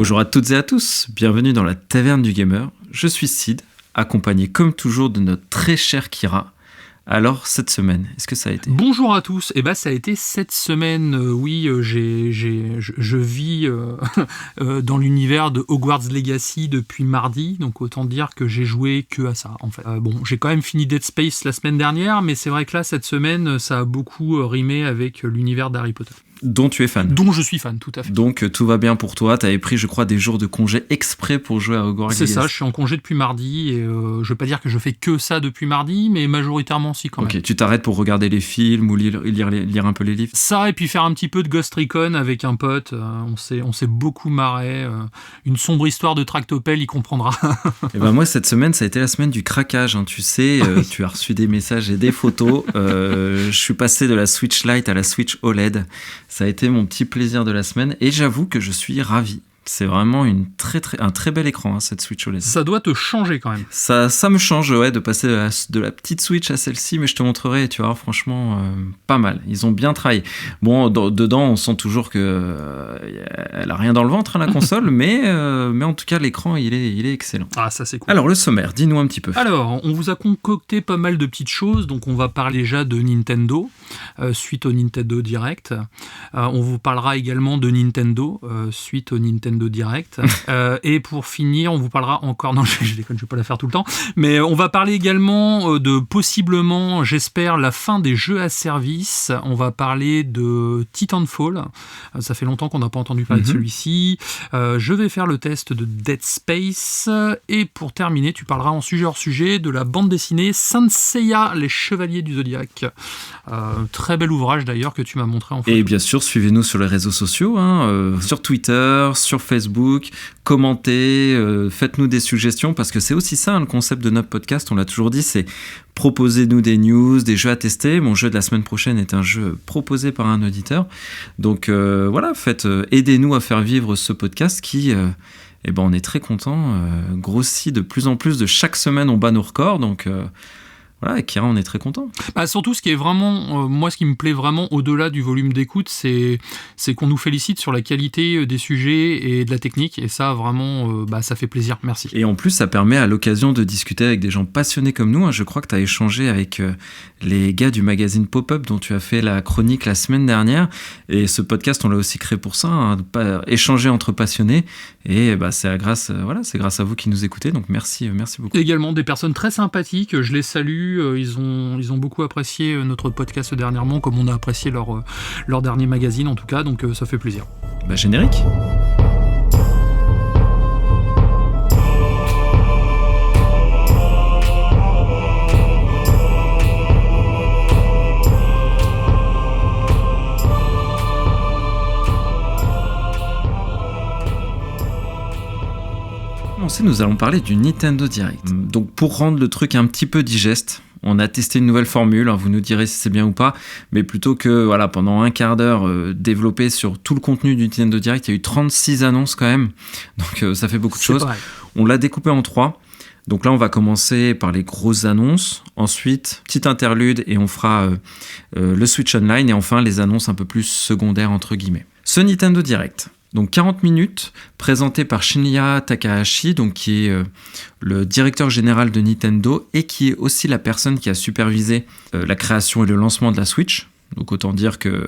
Bonjour à toutes et à tous, bienvenue dans la Taverne du Gamer. Je suis Sid, accompagné comme toujours de notre très cher Kira. Alors, cette semaine, est-ce que ça a été ? Bonjour à tous. Ça a été cette semaine. Je vis dans l'univers de Hogwarts Legacy depuis mardi, donc autant dire que j'ai joué que à ça, en fait. J'ai quand même fini Dead Space la semaine dernière, mais c'est vrai que là, cette semaine, ça a beaucoup rimé avec l'univers d'Harry Potter. Dont tu es fan. Dont je suis fan, tout à fait. Donc tout va bien pour toi, t'avais pris je crois des jours de congé exprès pour jouer à Hogwarts Legacy. C'est ça, je suis en congé depuis mardi et je vais pas dire que je fais que ça depuis mardi, mais majoritairement si quand même. Ok, tu t'arrêtes pour regarder les films ou lire un peu les livres ? Ça et puis faire un petit peu de Ghost Recon avec un pote, on s'est beaucoup marré, une sombre histoire de tractopelle, il comprendra. Et ben moi cette semaine ça a été la semaine du craquage, hein. Tu sais, tu as reçu des messages et des photos, je suis passé de la Switch Lite à la Switch OLED. Ça a été mon petit plaisir de la semaine et j'avoue que je suis ravi. C'est vraiment un très bel écran, hein, cette Switch OLED. Ça doit te changer quand même. Ça me change, ouais, de passer de la petite Switch à celle-ci, mais je te montrerai, tu vois, franchement, pas mal. Ils ont bien travaillé. Bon, dedans, on sent toujours que elle a rien dans le ventre, hein, la console, mais en tout cas, l'écran, il est excellent. Ah, ça c'est cool. Alors, le sommaire, dis-nous un petit peu. Alors, on vous a concocté pas mal de petites choses, donc on va parler déjà de Nintendo, suite au Nintendo Direct. On vous parlera également de Nintendo, suite au Nintendo Direct. Et pour finir, on vous parlera encore... Non, je déconne, je vais pas la faire tout le temps. Mais on va parler également de possiblement, j'espère, la fin des jeux à service. On va parler de Titanfall. Ça fait longtemps qu'on n'a pas entendu parler de celui-ci. Je vais faire le test de Dead Space. Et pour terminer, tu parleras en sujet hors sujet de la bande dessinée Saint Seiya, les Chevaliers du Zodiaque. Très bel ouvrage d'ailleurs que tu m'as montré en photo. Et bien sûr, suivez-nous sur les réseaux sociaux, hein, sur Twitter, sur Facebook, commentez, faites-nous des suggestions, parce que c'est aussi ça, hein, le concept de notre podcast, on l'a toujours dit, c'est proposez-nous des news, des jeux à tester. Mon jeu de la semaine prochaine est un jeu proposé par un auditeur. Donc voilà, aidez-nous à faire vivre ce podcast qui... on est très content, grossit de plus en plus, de chaque semaine on bat nos records, donc... Voilà, et Kira, on est très content. Surtout, ce qui est vraiment, moi, ce qui me plaît vraiment au-delà du volume d'écoute, c'est qu'on nous félicite sur la qualité des sujets et de la technique. Et ça, vraiment, ça fait plaisir. Merci. Et en plus, ça permet à l'occasion de discuter avec des gens passionnés comme nous. Je crois que tu as échangé avec les gars du magazine Pop-Up dont tu as fait la chronique la semaine dernière. Et ce podcast, on l'a aussi créé pour ça, hein, échanger entre passionnés. Et c'est grâce à vous qui nous écoutez. Donc merci beaucoup. Également des personnes très sympathiques. Je les salue. Ils ont beaucoup apprécié notre podcast dernièrement, comme on a apprécié leur dernier magazine en tout cas, donc ça fait plaisir. Générique. Nous allons parler du Nintendo Direct. Donc pour rendre le truc un petit peu digeste, on a testé une nouvelle formule, hein, vous nous direz si c'est bien ou pas, mais plutôt que pendant un quart d'heure développé sur tout le contenu du Nintendo Direct, il y a eu 36 annonces quand même, donc ça fait beaucoup de choses. On l'a découpé en 3. Donc là, on va commencer par les grosses annonces, ensuite, petite interlude, et on fera le Switch Online, et enfin les annonces un peu plus secondaires, entre guillemets. Ce Nintendo Direct, donc 40 minutes, présenté par Shinya Takahashi, donc qui est le directeur général de Nintendo et qui est aussi la personne qui a supervisé la création et le lancement de la Switch. Donc autant dire que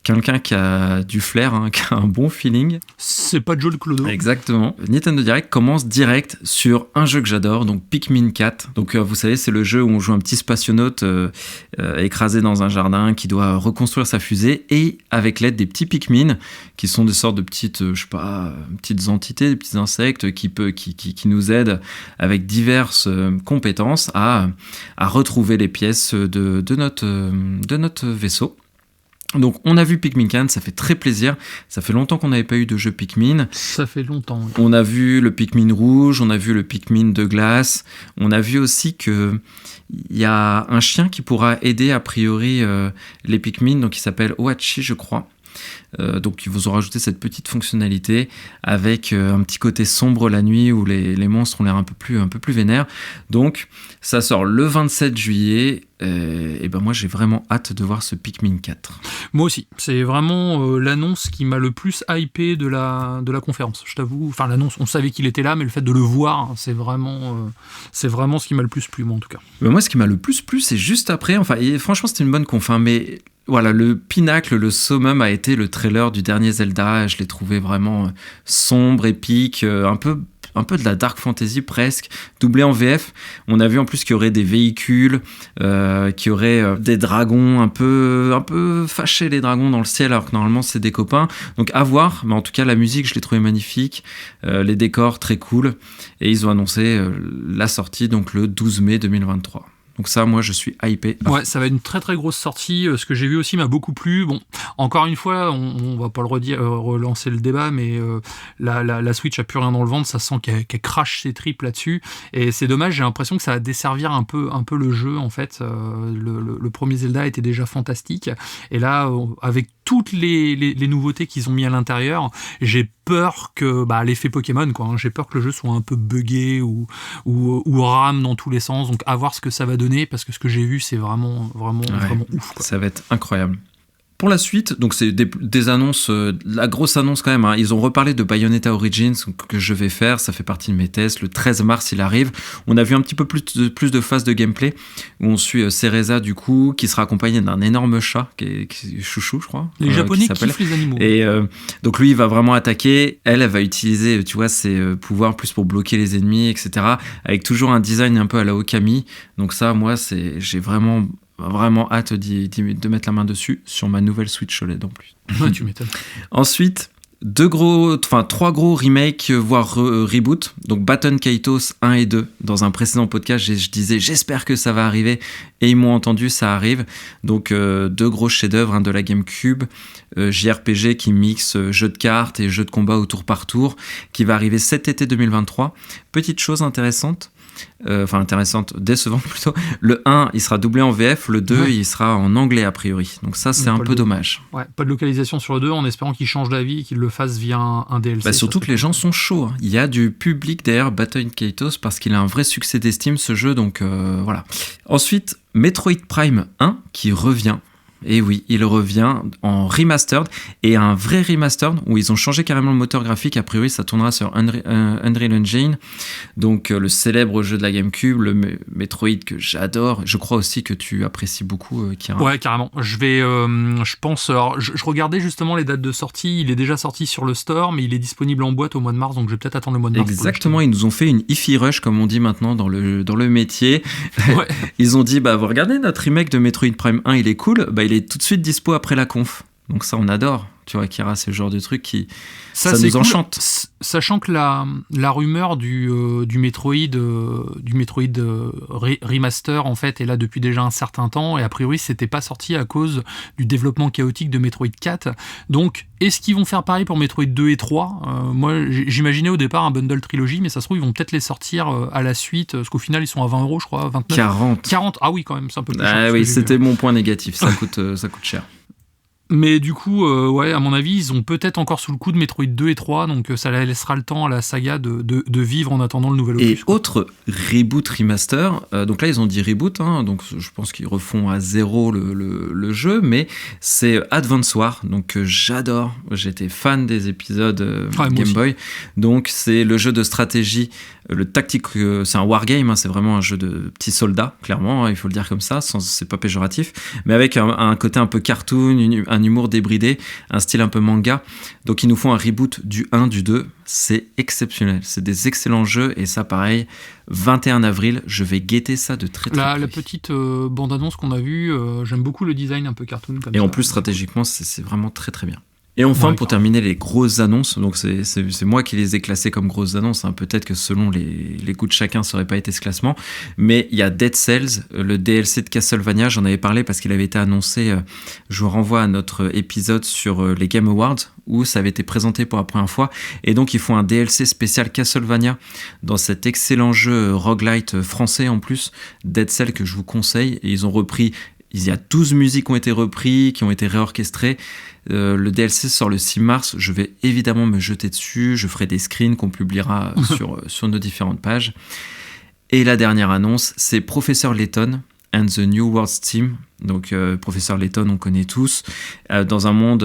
quelqu'un qui a du flair, hein, qui a un bon feeling. C'est pas Joe le clodo. Exactement. Nintendo Direct commence direct sur un jeu que j'adore, donc Pikmin 4. Donc vous savez, c'est le jeu où on joue un petit spationaute écrasé dans un jardin qui doit reconstruire sa fusée, et avec l'aide des petits Pikmin, qui sont des sortes de petites, petites entités, des petits insectes qui nous aident avec diverses compétences à retrouver les pièces de notre vaisseau. Donc on a vu Pikmin 4, ça fait très plaisir, ça fait longtemps qu'on n'avait pas eu de jeu Pikmin. Ça fait longtemps. Oui. On a vu le Pikmin rouge, on a vu le Pikmin de glace, on a vu aussi que il y a un chien qui pourra aider a priori les Pikmin, donc il s'appelle Ohachi je crois. Donc ils vous ont rajouté cette petite fonctionnalité avec un petit côté sombre la nuit où les monstres ont l'air un peu plus vénères. Donc ça sort le 27 juillet. Et ben moi j'ai vraiment hâte de voir ce Pikmin 4. Moi aussi, c'est vraiment l'annonce qui m'a le plus hypé de la conférence, je t'avoue. Enfin l'annonce, on savait qu'il était là, mais le fait de le voir, c'est vraiment ce qui m'a le plus plu, moi en tout cas. Moi ce qui m'a le plus plu, c'est juste après, et franchement c'était une bonne conf, mais voilà, le pinacle, le summum a été le trailer du dernier Zelda. Je l'ai trouvé vraiment sombre, épique, un peu de la dark fantasy presque, doublé en VF. On a vu en plus qu'il y aurait des véhicules, qu'il y aurait des dragons un peu fâchés, les dragons dans le ciel, alors que normalement c'est des copains. Donc à voir, mais en tout cas la musique je l'ai trouvée magnifique, les décors très cool, et ils ont annoncé la sortie donc le 12 mai 2023. Donc ça, moi, je suis hypé. Ouais, ça va être une très très grosse sortie. Ce que j'ai vu aussi m'a beaucoup plu. Bon, encore une fois, on va pas relancer le débat, mais la Switch a plus rien dans le ventre. Ça sent qu'elle crache ses tripes là-dessus. Et c'est dommage, j'ai l'impression que ça va desservir un peu le jeu, en fait. Le premier Zelda était déjà fantastique. Et là, avec toutes les nouveautés qu'ils ont mis à l'intérieur, j'ai peur que l'effet Pokémon, quoi, hein, j'ai peur que le jeu soit un peu buggé ou rame dans tous les sens. Donc à voir ce que ça va donner, parce que ce que j'ai vu c'est vraiment ouf, quoi. Ça va être incroyable. Pour la suite, donc c'est des annonces, la grosse annonce quand même, hein. Ils ont reparlé de Bayonetta Origins que je vais faire, ça fait partie de mes tests. Le 13 mars, il arrive. On a vu un petit peu plus de phases de gameplay où on suit Cereza du coup, qui sera accompagné d'un énorme chat qui est chouchou, je crois. Les Japonais kiffent les animaux. Et donc lui, il va vraiment attaquer. Elle va utiliser, tu vois, ses pouvoirs plus pour bloquer les ennemis, etc. Avec toujours un design un peu à la Okami. Donc ça, moi, j'ai vraiment hâte de mettre la main dessus sur ma nouvelle Switch OLED en plus. Ouais, tu m'étonnes. Ensuite, 3 gros remakes, voire reboot. Donc Baton Kaitos 1 et 2. Dans un précédent podcast, je disais j'espère que ça va arriver, et ils m'ont entendu, ça arrive. Donc 2 gros chefs-d'œuvre, de la GameCube, JRPG qui mixe jeu de cartes et jeu de combat au tour par tour, qui va arriver cet été 2023. Petite chose intéressante, décevante plutôt. Le 1, il sera doublé en VF, le 2, il sera en anglais a priori. Donc ça, c'est un peu dommage. Ouais, pas de localisation sur le 2, en espérant qu'il change d'avis et qu'il le fasse via un DLC. Surtout que les gens sont chauds, hein. Il y a du public derrière Baton Kaitos parce qu'il a un vrai succès d'estime, ce jeu, donc voilà. Ensuite, Metroid Prime 1 qui revient. Et oui, il revient en remastered, et un vrai remastered où ils ont changé carrément le moteur graphique. A priori, ça tournera sur Unreal Engine, donc le célèbre jeu de la GameCube, le Metroid que j'adore. Je crois aussi que tu apprécies beaucoup, Kira. Ouais, carrément. Je pense. Alors, je regardais justement les dates de sortie. Il est déjà sorti sur le store, mais il est disponible en boîte au mois de mars, donc je vais peut-être attendre le mois de mars. Exactement. Ils nous ont fait une Hi-Fi Rush, comme on dit maintenant dans le métier. Ouais. Ils ont dit, vous regardez notre remake de Metroid Prime 1, il est cool. Il est tout de suite dispo après la conf. Donc ça, on adore. Tu vois, Kira, c'est le genre de truc qui... Ça nous enchante. Sachant que la rumeur du Metroid remaster, en fait, est là depuis déjà un certain temps, et a priori, c'était pas sorti à cause du développement chaotique de Metroid 4. Donc, est-ce qu'ils vont faire pareil pour Metroid 2 et 3 ? Moi, j'imaginais au départ un bundle trilogie, mais ça se trouve, ils vont peut-être les sortir à la suite, parce qu'au final, ils sont à 20 €, je crois, 29. 40. Ah oui, quand même, c'est un peu plus cher. Ah oui, c'était mon point négatif, ça coûte cher. Mais du coup, à mon avis, ils ont peut-être encore sous le coup de Metroid 2 et 3, donc ça laissera le temps à la saga de vivre en attendant le nouvel opus. Et autre reboot remaster, donc là ils ont dit reboot, donc je pense qu'ils refont à zéro le jeu, mais c'est Advance Wars, donc j'adore, j'étais fan des épisodes Game Boy, donc c'est le jeu de stratégie, le tactique, c'est un wargame, c'est vraiment un jeu de petits soldats, clairement, il faut le dire comme ça, c'est pas péjoratif, mais avec un côté un peu cartoon, un humour débridé, un style un peu manga. Donc ils nous font un reboot du 1, du 2, c'est exceptionnel, c'est des excellents jeux, et ça pareil, 21 avril, je vais guetter ça de très très près. La petite bande-annonce qu'on a vue, j'aime beaucoup le design un peu cartoon comme ça. Et en plus stratégiquement, c'est vraiment très très bien. Et enfin, pour terminer les grosses annonces, donc c'est moi qui les ai classées comme grosses annonces, peut-être que selon les goûts de chacun, ça n'aurait pas été ce classement, mais il y a Dead Cells, le DLC de Castlevania, j'en avais parlé parce qu'il avait été annoncé, je vous renvoie à notre épisode sur les Game Awards, où ça avait été présenté pour la première fois, et donc ils font un DLC spécial Castlevania dans cet excellent jeu roguelite français en plus, Dead Cells, que je vous conseille, et ils ont repris Il y a 12 musiques qui ont été reprises, qui ont été réorchestrées. Le DLC sort le 6 mars. Je vais évidemment me jeter dessus. Je ferai des screens qu'on publiera sur nos différentes pages. Et la dernière annonce, c'est Professor Layton and the New Worlds Team. Donc, Professeur Layton, on connaît tous. Dans un monde,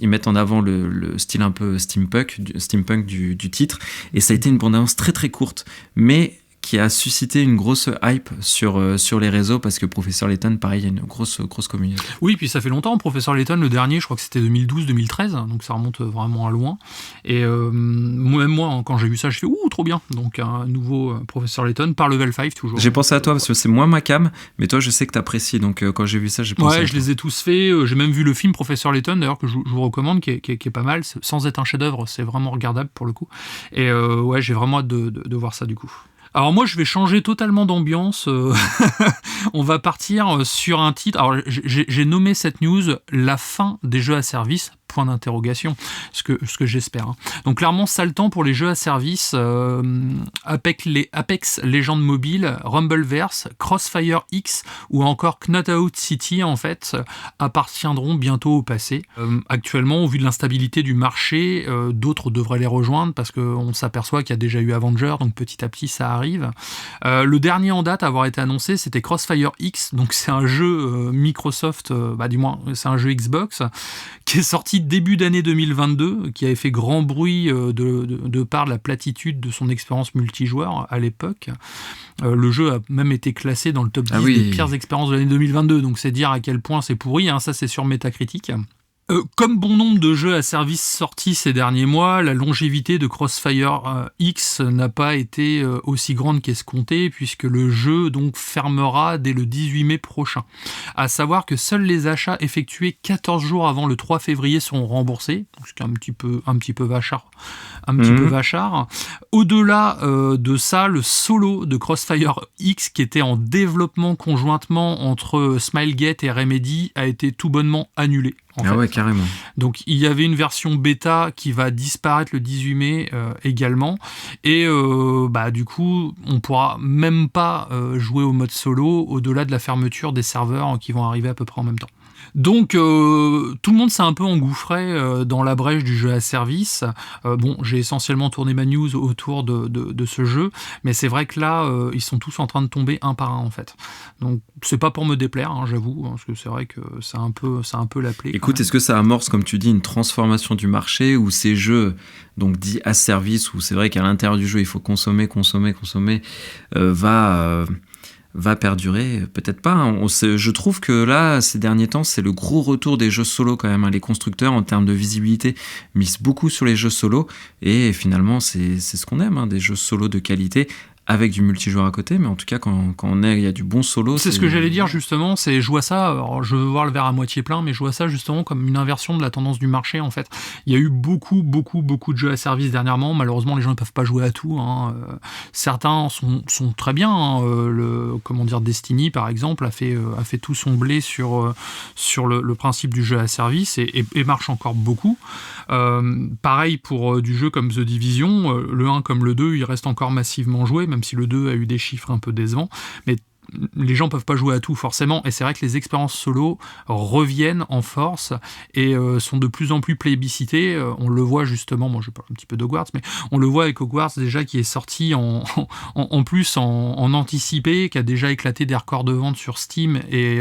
ils mettent en avant le style un peu steampunk du titre. Et ça a été une bande-annonce très très courte, mais qui a suscité une grosse hype sur les réseaux, parce que Professeur Layton, pareil, il y a une grosse communauté. Oui, puis ça fait longtemps. Professeur Layton, le dernier, je crois que c'était 2012-2013, donc ça remonte vraiment à loin. Et même moi, quand j'ai vu ça, je fais ouh, trop bien. Donc un nouveau Professeur Layton par Level 5 toujours. J'ai pensé à toi parce que c'est moins ma cam, mais toi, je sais que t'apprécies. Donc quand j'ai vu ça, j'ai pensé. Ouais, je les ai tous faits. J'ai même vu le film Professeur Layton, d'ailleurs, que je vous recommande, qui est pas mal. Sans être un chef-d'œuvre, c'est vraiment regardable pour le coup. Et j'ai vraiment hâte de voir ça du coup. Alors moi, je vais changer totalement d'ambiance. On va partir sur un titre. Alors j'ai nommé cette news « La fin des jeux à service ». Point d'interrogation, ce que j'espère. Hein. Donc clairement, sale temps pour les jeux à service. Apex Legends Mobile, Rumbleverse, Crossfire X ou encore Knockout City en fait appartiendront bientôt au passé. Actuellement, au vu de l'instabilité du marché, d'autres devraient les rejoindre parce qu'on s'aperçoit qu'il y a déjà eu Avenger, donc petit à petit ça arrive. Le dernier en date à avoir été annoncé, c'était Crossfire X, donc c'est un jeu Microsoft, du moins c'est un jeu Xbox qui est sorti début d'année 2022, qui avait fait grand bruit de par la platitude de son expérience multijoueur à l'époque. Le jeu a même été classé dans le top 10 des pires expériences de l'année 2022, donc c'est dire à quel point c'est pourri, hein, ça c'est sur Metacritic. Comme bon nombre de jeux à service sortis ces derniers mois, la longévité de Crossfire X n'a pas été aussi grande qu'escomptée, puisque le jeu donc fermera dès le 18 mai prochain. À savoir que seuls les achats effectués 14 jours avant le 3 février seront remboursés, donc ce qui est un petit peu vachard. Peu vachard. Au-delà de ça, le solo de Crossfire X, qui était en développement conjointement entre Smilegate et Remedy, a été tout bonnement annulé. Ouais, carrément. Donc il y avait une version bêta qui va disparaître le 18 mai également, et du coup on pourra même pas jouer au mode solo au-delà de la fermeture des serveurs qui vont arriver à peu près en même temps. Donc tout le monde s'est un peu engouffré dans la brèche du jeu à service. J'ai essentiellement tourné ma news autour de ce jeu, mais c'est vrai que là ils sont tous en train de tomber un par un en fait. Donc c'est pas pour me déplaire, hein, j'avoue, parce que c'est vrai que c'est un peu la plaie. Écoute, est-ce que ça amorce, comme tu dis, une transformation du marché où ces jeux donc dits à service, où c'est vrai qu'à l'intérieur du jeu il faut consommer, va perdurer, peut-être pas. Hein. Je trouve que là, ces derniers temps, c'est le gros retour des jeux solo quand même. Hein. Les constructeurs, en termes de visibilité, misent beaucoup sur les jeux solo. Et finalement, c'est ce qu'on aime, hein, des jeux solo de qualité, avec du multijoueur à côté. Mais en tout cas, quand il y a du bon solo... C'est ce que j'allais dire justement, c'est je vois ça, alors je veux voir le verre à moitié plein, mais je vois ça justement comme une inversion de la tendance du marché en fait. Il y a eu beaucoup de jeux à service dernièrement. Malheureusement, les gens ne peuvent pas jouer à tout. Hein. Certains sont très bien. Hein. Destiny par exemple a fait tout son blé sur le principe du jeu à service et marche encore beaucoup. Pareil pour du jeu comme The Division, le 1 comme le 2, il reste encore massivement joué, même si le 2 a eu des chiffres un peu décevants. Mais les gens peuvent pas jouer à tout forcément, et c'est vrai que les expériences solo reviennent en force et sont de plus en plus plébiscitées. On le voit justement, moi je parle un petit peu d'Hogwarts, mais on le voit avec Hogwarts déjà qui est sorti en plus en anticipé, qui a déjà éclaté des records de vente sur Steam et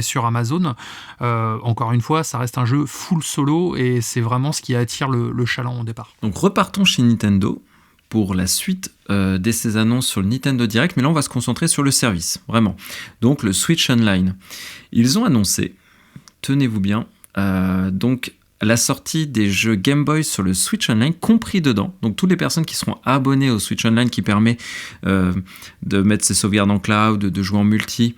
sur Amazon. Encore une fois, ça reste un jeu full solo et c'est vraiment ce qui attire le chaland au départ. Donc repartons chez Nintendo pour la suite de ces annonces sur le Nintendo Direct, mais là on va se concentrer sur le service, vraiment. Donc le Switch Online. Ils ont annoncé, tenez-vous bien, donc la sortie des jeux Game Boy sur le Switch Online, compris dedans. Donc toutes les personnes qui seront abonnées au Switch Online, qui permet de mettre ses sauvegardes en cloud, de jouer en multi,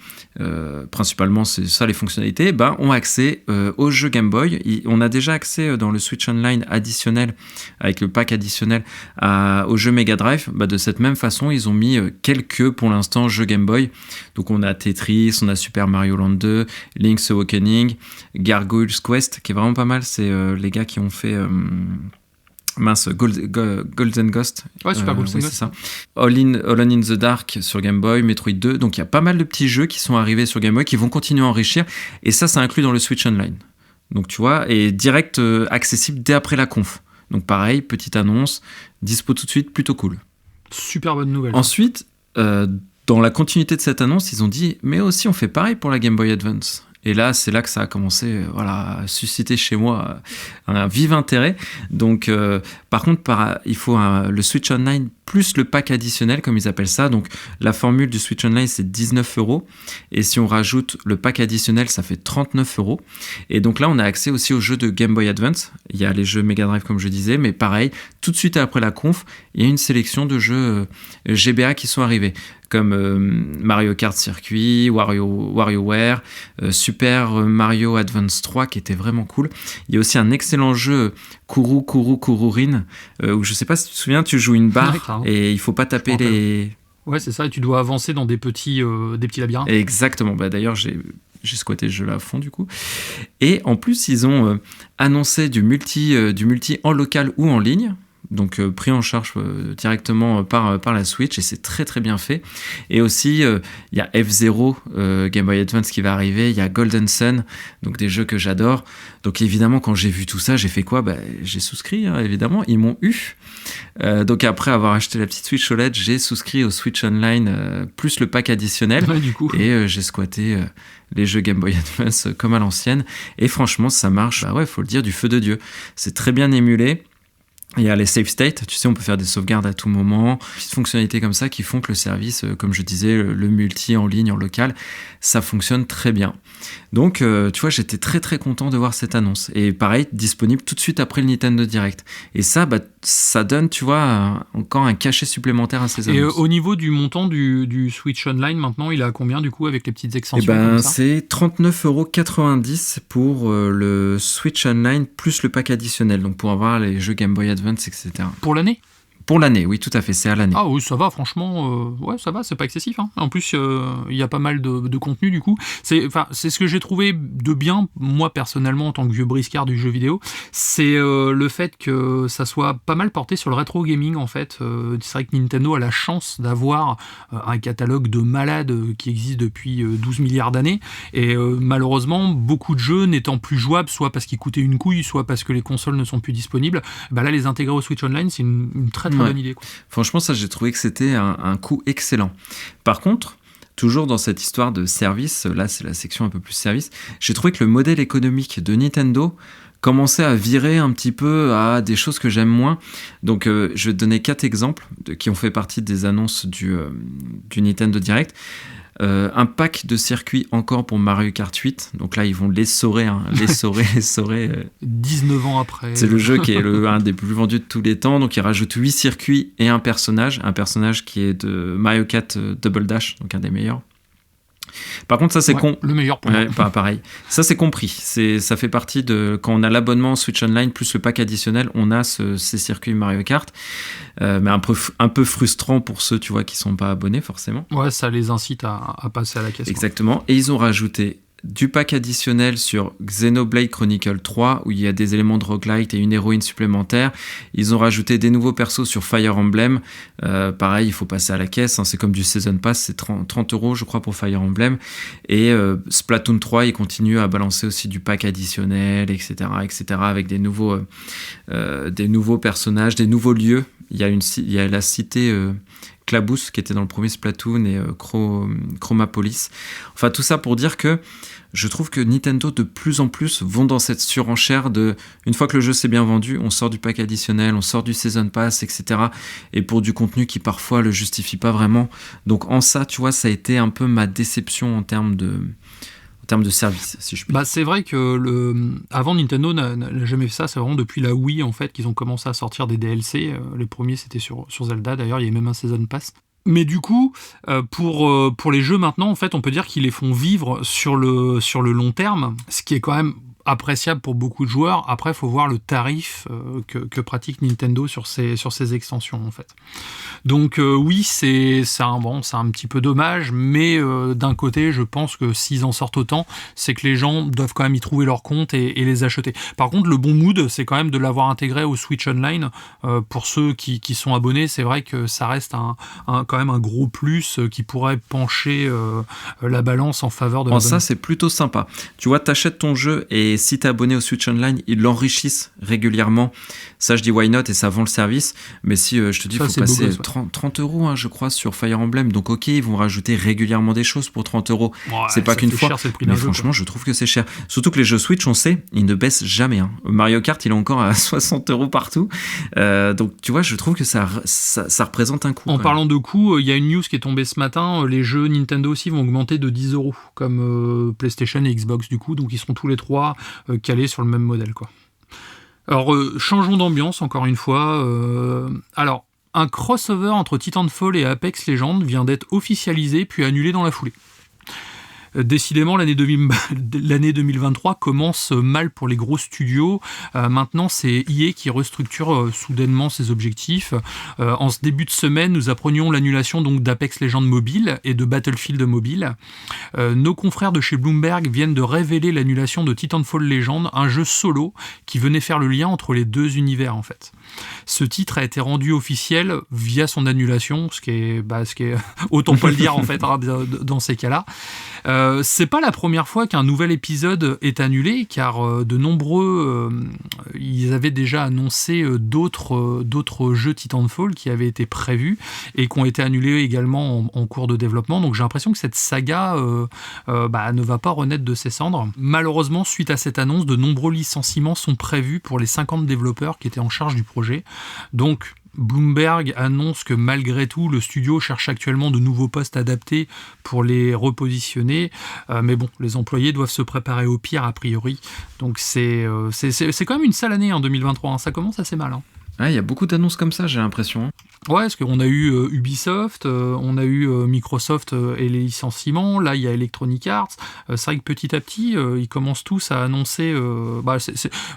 principalement c'est ça les fonctionnalités, ont accès aux jeux Game Boy. On a déjà accès dans le Switch Online additionnel, avec le pack additionnel aux jeux Mega Drive. De cette même façon, ils ont mis quelques, pour l'instant, jeux Game Boy. Donc on a Tetris, on a Super Mario Land 2, Link's Awakening, Gargoyle's Quest, qui est vraiment pas mal. C'est les gars qui ont fait Golden Ghost. Ouais, Super Golden oui, Ghost. C'est ça. Alone in the Dark sur Game Boy, Metroid 2. Donc il y a pas mal de petits jeux qui sont arrivés sur Game Boy qui vont continuer à enrichir. Et ça inclut dans le Switch Online. Donc tu vois, et direct accessible dès après la conf. Donc pareil, petite annonce, dispo tout de suite, plutôt cool. Super bonne nouvelle. Ensuite, dans la continuité de cette annonce, ils ont dit, mais aussi on fait pareil pour la Game Boy Advance. Et là, c'est là que ça a commencé à susciter chez moi un vif intérêt. Donc, par contre, il faut le Switch Online plus le pack additionnel, comme ils appellent ça. Donc, la formule du Switch Online, c'est 19€. Et si on rajoute le pack additionnel, ça fait 39€. Et donc là, on a accès aussi aux jeux de Game Boy Advance. Il y a les jeux Mega Drive, comme je disais. Mais pareil, tout de suite après la conf, il y a une sélection de jeux GBA qui sont arrivés. Comme Mario Kart Circuit, WarioWare, Super Mario Advance 3 qui était vraiment cool. Il y a aussi un excellent jeu Kururin où je sais pas si tu te souviens, tu joues une barre et il faut pas taper les... Ouais, c'est ça, et tu dois avancer dans des petits labyrinthes. Exactement, d'ailleurs j'ai squatté ce jeu-là à fond du coup. Et en plus ils ont annoncé du multi en local ou en ligne. Donc pris en charge directement par la Switch, et c'est très très bien fait. Et aussi il y a F-Zero Game Boy Advance qui va arriver, il y a Golden Sun, donc des jeux que j'adore. Donc évidemment quand j'ai vu tout ça, j'ai fait quoi ? J'ai souscrit, évidemment, ils m'ont eu. Donc après avoir acheté la petite Switch OLED, j'ai souscrit au Switch Online plus le pack additionnel. Ouais, du coup. Et j'ai squatté les jeux Game Boy Advance comme à l'ancienne. Et franchement ça marche, faut le dire, du feu de Dieu. C'est très bien émulé. Il y a les save states, tu sais, on peut faire des sauvegardes à tout moment, petites fonctionnalités comme ça qui font que le service, comme je disais, le multi en ligne, en local, ça fonctionne très bien. Donc, tu vois, j'étais très très content de voir cette annonce. Et pareil, disponible tout de suite après le Nintendo Direct. Et ça, ça donne, tu vois, encore un cachet supplémentaire à ces annonces. Et au niveau du montant du Switch Online, maintenant, il est à combien du coup avec les petites extensions comme ça ? C'est 39,90€ pour le Switch Online plus le pack additionnel, donc pour avoir les jeux Game Boy Advance, etc. Pour l'année ? Pour l'année, oui, tout à fait, c'est à l'année. Ah oui, ça va, franchement, ça va, c'est pas excessif. Hein. En plus, il y a pas mal de contenu, du coup. C'est ce que j'ai trouvé de bien, moi, personnellement, en tant que vieux briscard du jeu vidéo, c'est le fait que ça soit pas mal porté sur le rétro gaming, en fait. C'est vrai que Nintendo a la chance d'avoir un catalogue de malades qui existe depuis 12 milliards d'années, et malheureusement, beaucoup de jeux n'étant plus jouables, soit parce qu'ils coûtaient une couille, soit parce que les consoles ne sont plus disponibles, là, les intégrer au Switch Online, c'est une très bonne idée, quoi. Franchement, ça, j'ai trouvé que c'était un coup excellent. Par contre, toujours dans cette histoire de service, là, c'est la section un peu plus service, j'ai trouvé que le modèle économique de Nintendo commençait à virer un petit peu à des choses que j'aime moins. Donc, je vais te donner 4 exemples qui ont fait partie des annonces du Nintendo Direct. Un pack de circuits encore pour Mario Kart 8. Donc là, ils vont l'essorer. 19 ans après. C'est le jeu qui est un des plus vendus de tous les temps. Donc ils rajoutent 8 circuits et un personnage. Un personnage qui est de Mario Kart Double Dash, donc un des meilleurs. Par contre, ça c'est le meilleur pour moi. Pareil. Ça c'est compris. Ça fait partie de quand on a l'abonnement Switch Online plus le pack additionnel, on a ces circuits Mario Kart, mais un peu frustrant pour ceux, tu vois, qui sont pas abonnés forcément. Ouais, ça les incite à passer à la caisse. Exactement. Et ils ont rajouté du pack additionnel sur Xenoblade Chronicle 3 où il y a des éléments de roguelite et une héroïne supplémentaire. Ils ont rajouté des nouveaux persos sur Fire Emblem. Pareil, il faut passer à la caisse. C'est comme du Season Pass, c'est 30€ je crois pour Fire Emblem. Et Splatoon 3, il continue à balancer aussi du pack additionnel, etc. avec des nouveaux personnages, des nouveaux lieux. Il y a la cité... Clabous qui était dans le premier Splatoon et Chromapolis. Enfin tout ça pour dire que je trouve que Nintendo de plus en plus vont dans cette surenchère de une fois que le jeu s'est bien vendu, on sort du pack additionnel, on sort du Season Pass, etc. Et pour du contenu qui parfois le justifie pas vraiment. Donc en ça, tu vois, ça a été un peu ma déception en termes de service, si je puis dire. C'est vrai que avant Nintendo n'a jamais fait ça, c'est vraiment depuis la Wii en fait qu'ils ont commencé à sortir des DLC. Les premiers c'était sur Zelda, d'ailleurs il y a même un Season Pass. Mais du coup, pour les jeux maintenant, en fait, on peut dire qu'ils les font vivre sur le long terme, ce qui est quand même appréciable pour beaucoup de joueurs. Après, il faut voir le tarif que pratique Nintendo sur ces extensions, en fait. Donc oui, c'est un petit peu dommage, mais d'un côté, je pense que s'ils en sortent autant, c'est que les gens doivent quand même y trouver leur compte et les acheter. Par contre, le bon mood, c'est quand même de l'avoir intégré au Switch Online. Pour ceux qui sont abonnés, c'est vrai que ça reste quand même un gros plus qui pourrait pencher la balance en faveur de l'abonnement. Ça, c'est plutôt sympa. Tu vois, t'achètes ton jeu et si t'es abonné au Switch Online, ils l'enrichissent régulièrement. Ça, je dis why not et ça vend le service. Mais si je te dis, il faut passer 30 €, hein, je crois, sur Fire Emblem. Donc, ok, ils vont rajouter régulièrement des choses pour 30 €. Ouais, c'est pas qu'une fois. Cher, mais franchement, je trouve que c'est cher. Surtout que les jeux Switch, on sait, ils ne baissent jamais. Hein. Mario Kart, il est encore à 60 € partout. Donc, tu vois, je trouve que ça représente un coût. En parlant de coût, il y a une news qui est tombée ce matin. Les jeux Nintendo aussi vont augmenter de 10 €, comme PlayStation et Xbox, du coup. Donc, ils seront tous les trois calés sur le même modèle, quoi. Alors, changeons d'ambiance, encore une fois. Alors, un crossover entre Titanfall et Apex Legends vient d'être officialisé puis annulé dans la foulée. Décidément, l'année 2023 commence mal pour les gros studios. Maintenant, c'est EA qui restructure soudainement ses objectifs. En ce début de semaine, nous apprenions l'annulation donc d'Apex Legends Mobile et de Battlefield Mobile. Nos confrères de chez Bloomberg viennent de révéler l'annulation de Titanfall Legends, un jeu solo qui venait faire le lien entre les deux univers, en fait. Ce titre a été rendu officiel via son annulation, ce qui est autant pas le dire en fait dans ces cas-là. C'est pas la première fois qu'un nouvel épisode est annulé, car de nombreux ils avaient déjà annoncé d'autres jeux Titanfall qui avaient été prévus et qui ont été annulés également en cours de développement. Donc j'ai l'impression que cette saga ne va pas renaître de ses cendres. Malheureusement, suite à cette annonce, de nombreux licenciements sont prévus pour les 50 développeurs qui étaient en charge du projet. Donc Bloomberg annonce que malgré tout, le studio cherche actuellement de nouveaux postes adaptés pour les repositionner. Mais bon, les employés doivent se préparer au pire a priori. Donc c'est quand même une sale année en 2023. Hein. Ça commence assez mal. Hein. Il y a beaucoup d'annonces comme ça, j'ai l'impression. Ouais, parce qu'on a eu Ubisoft, on a eu Microsoft et les licenciements, là il y a Electronic Arts. C'est vrai que petit à petit, ils commencent tous à annoncer...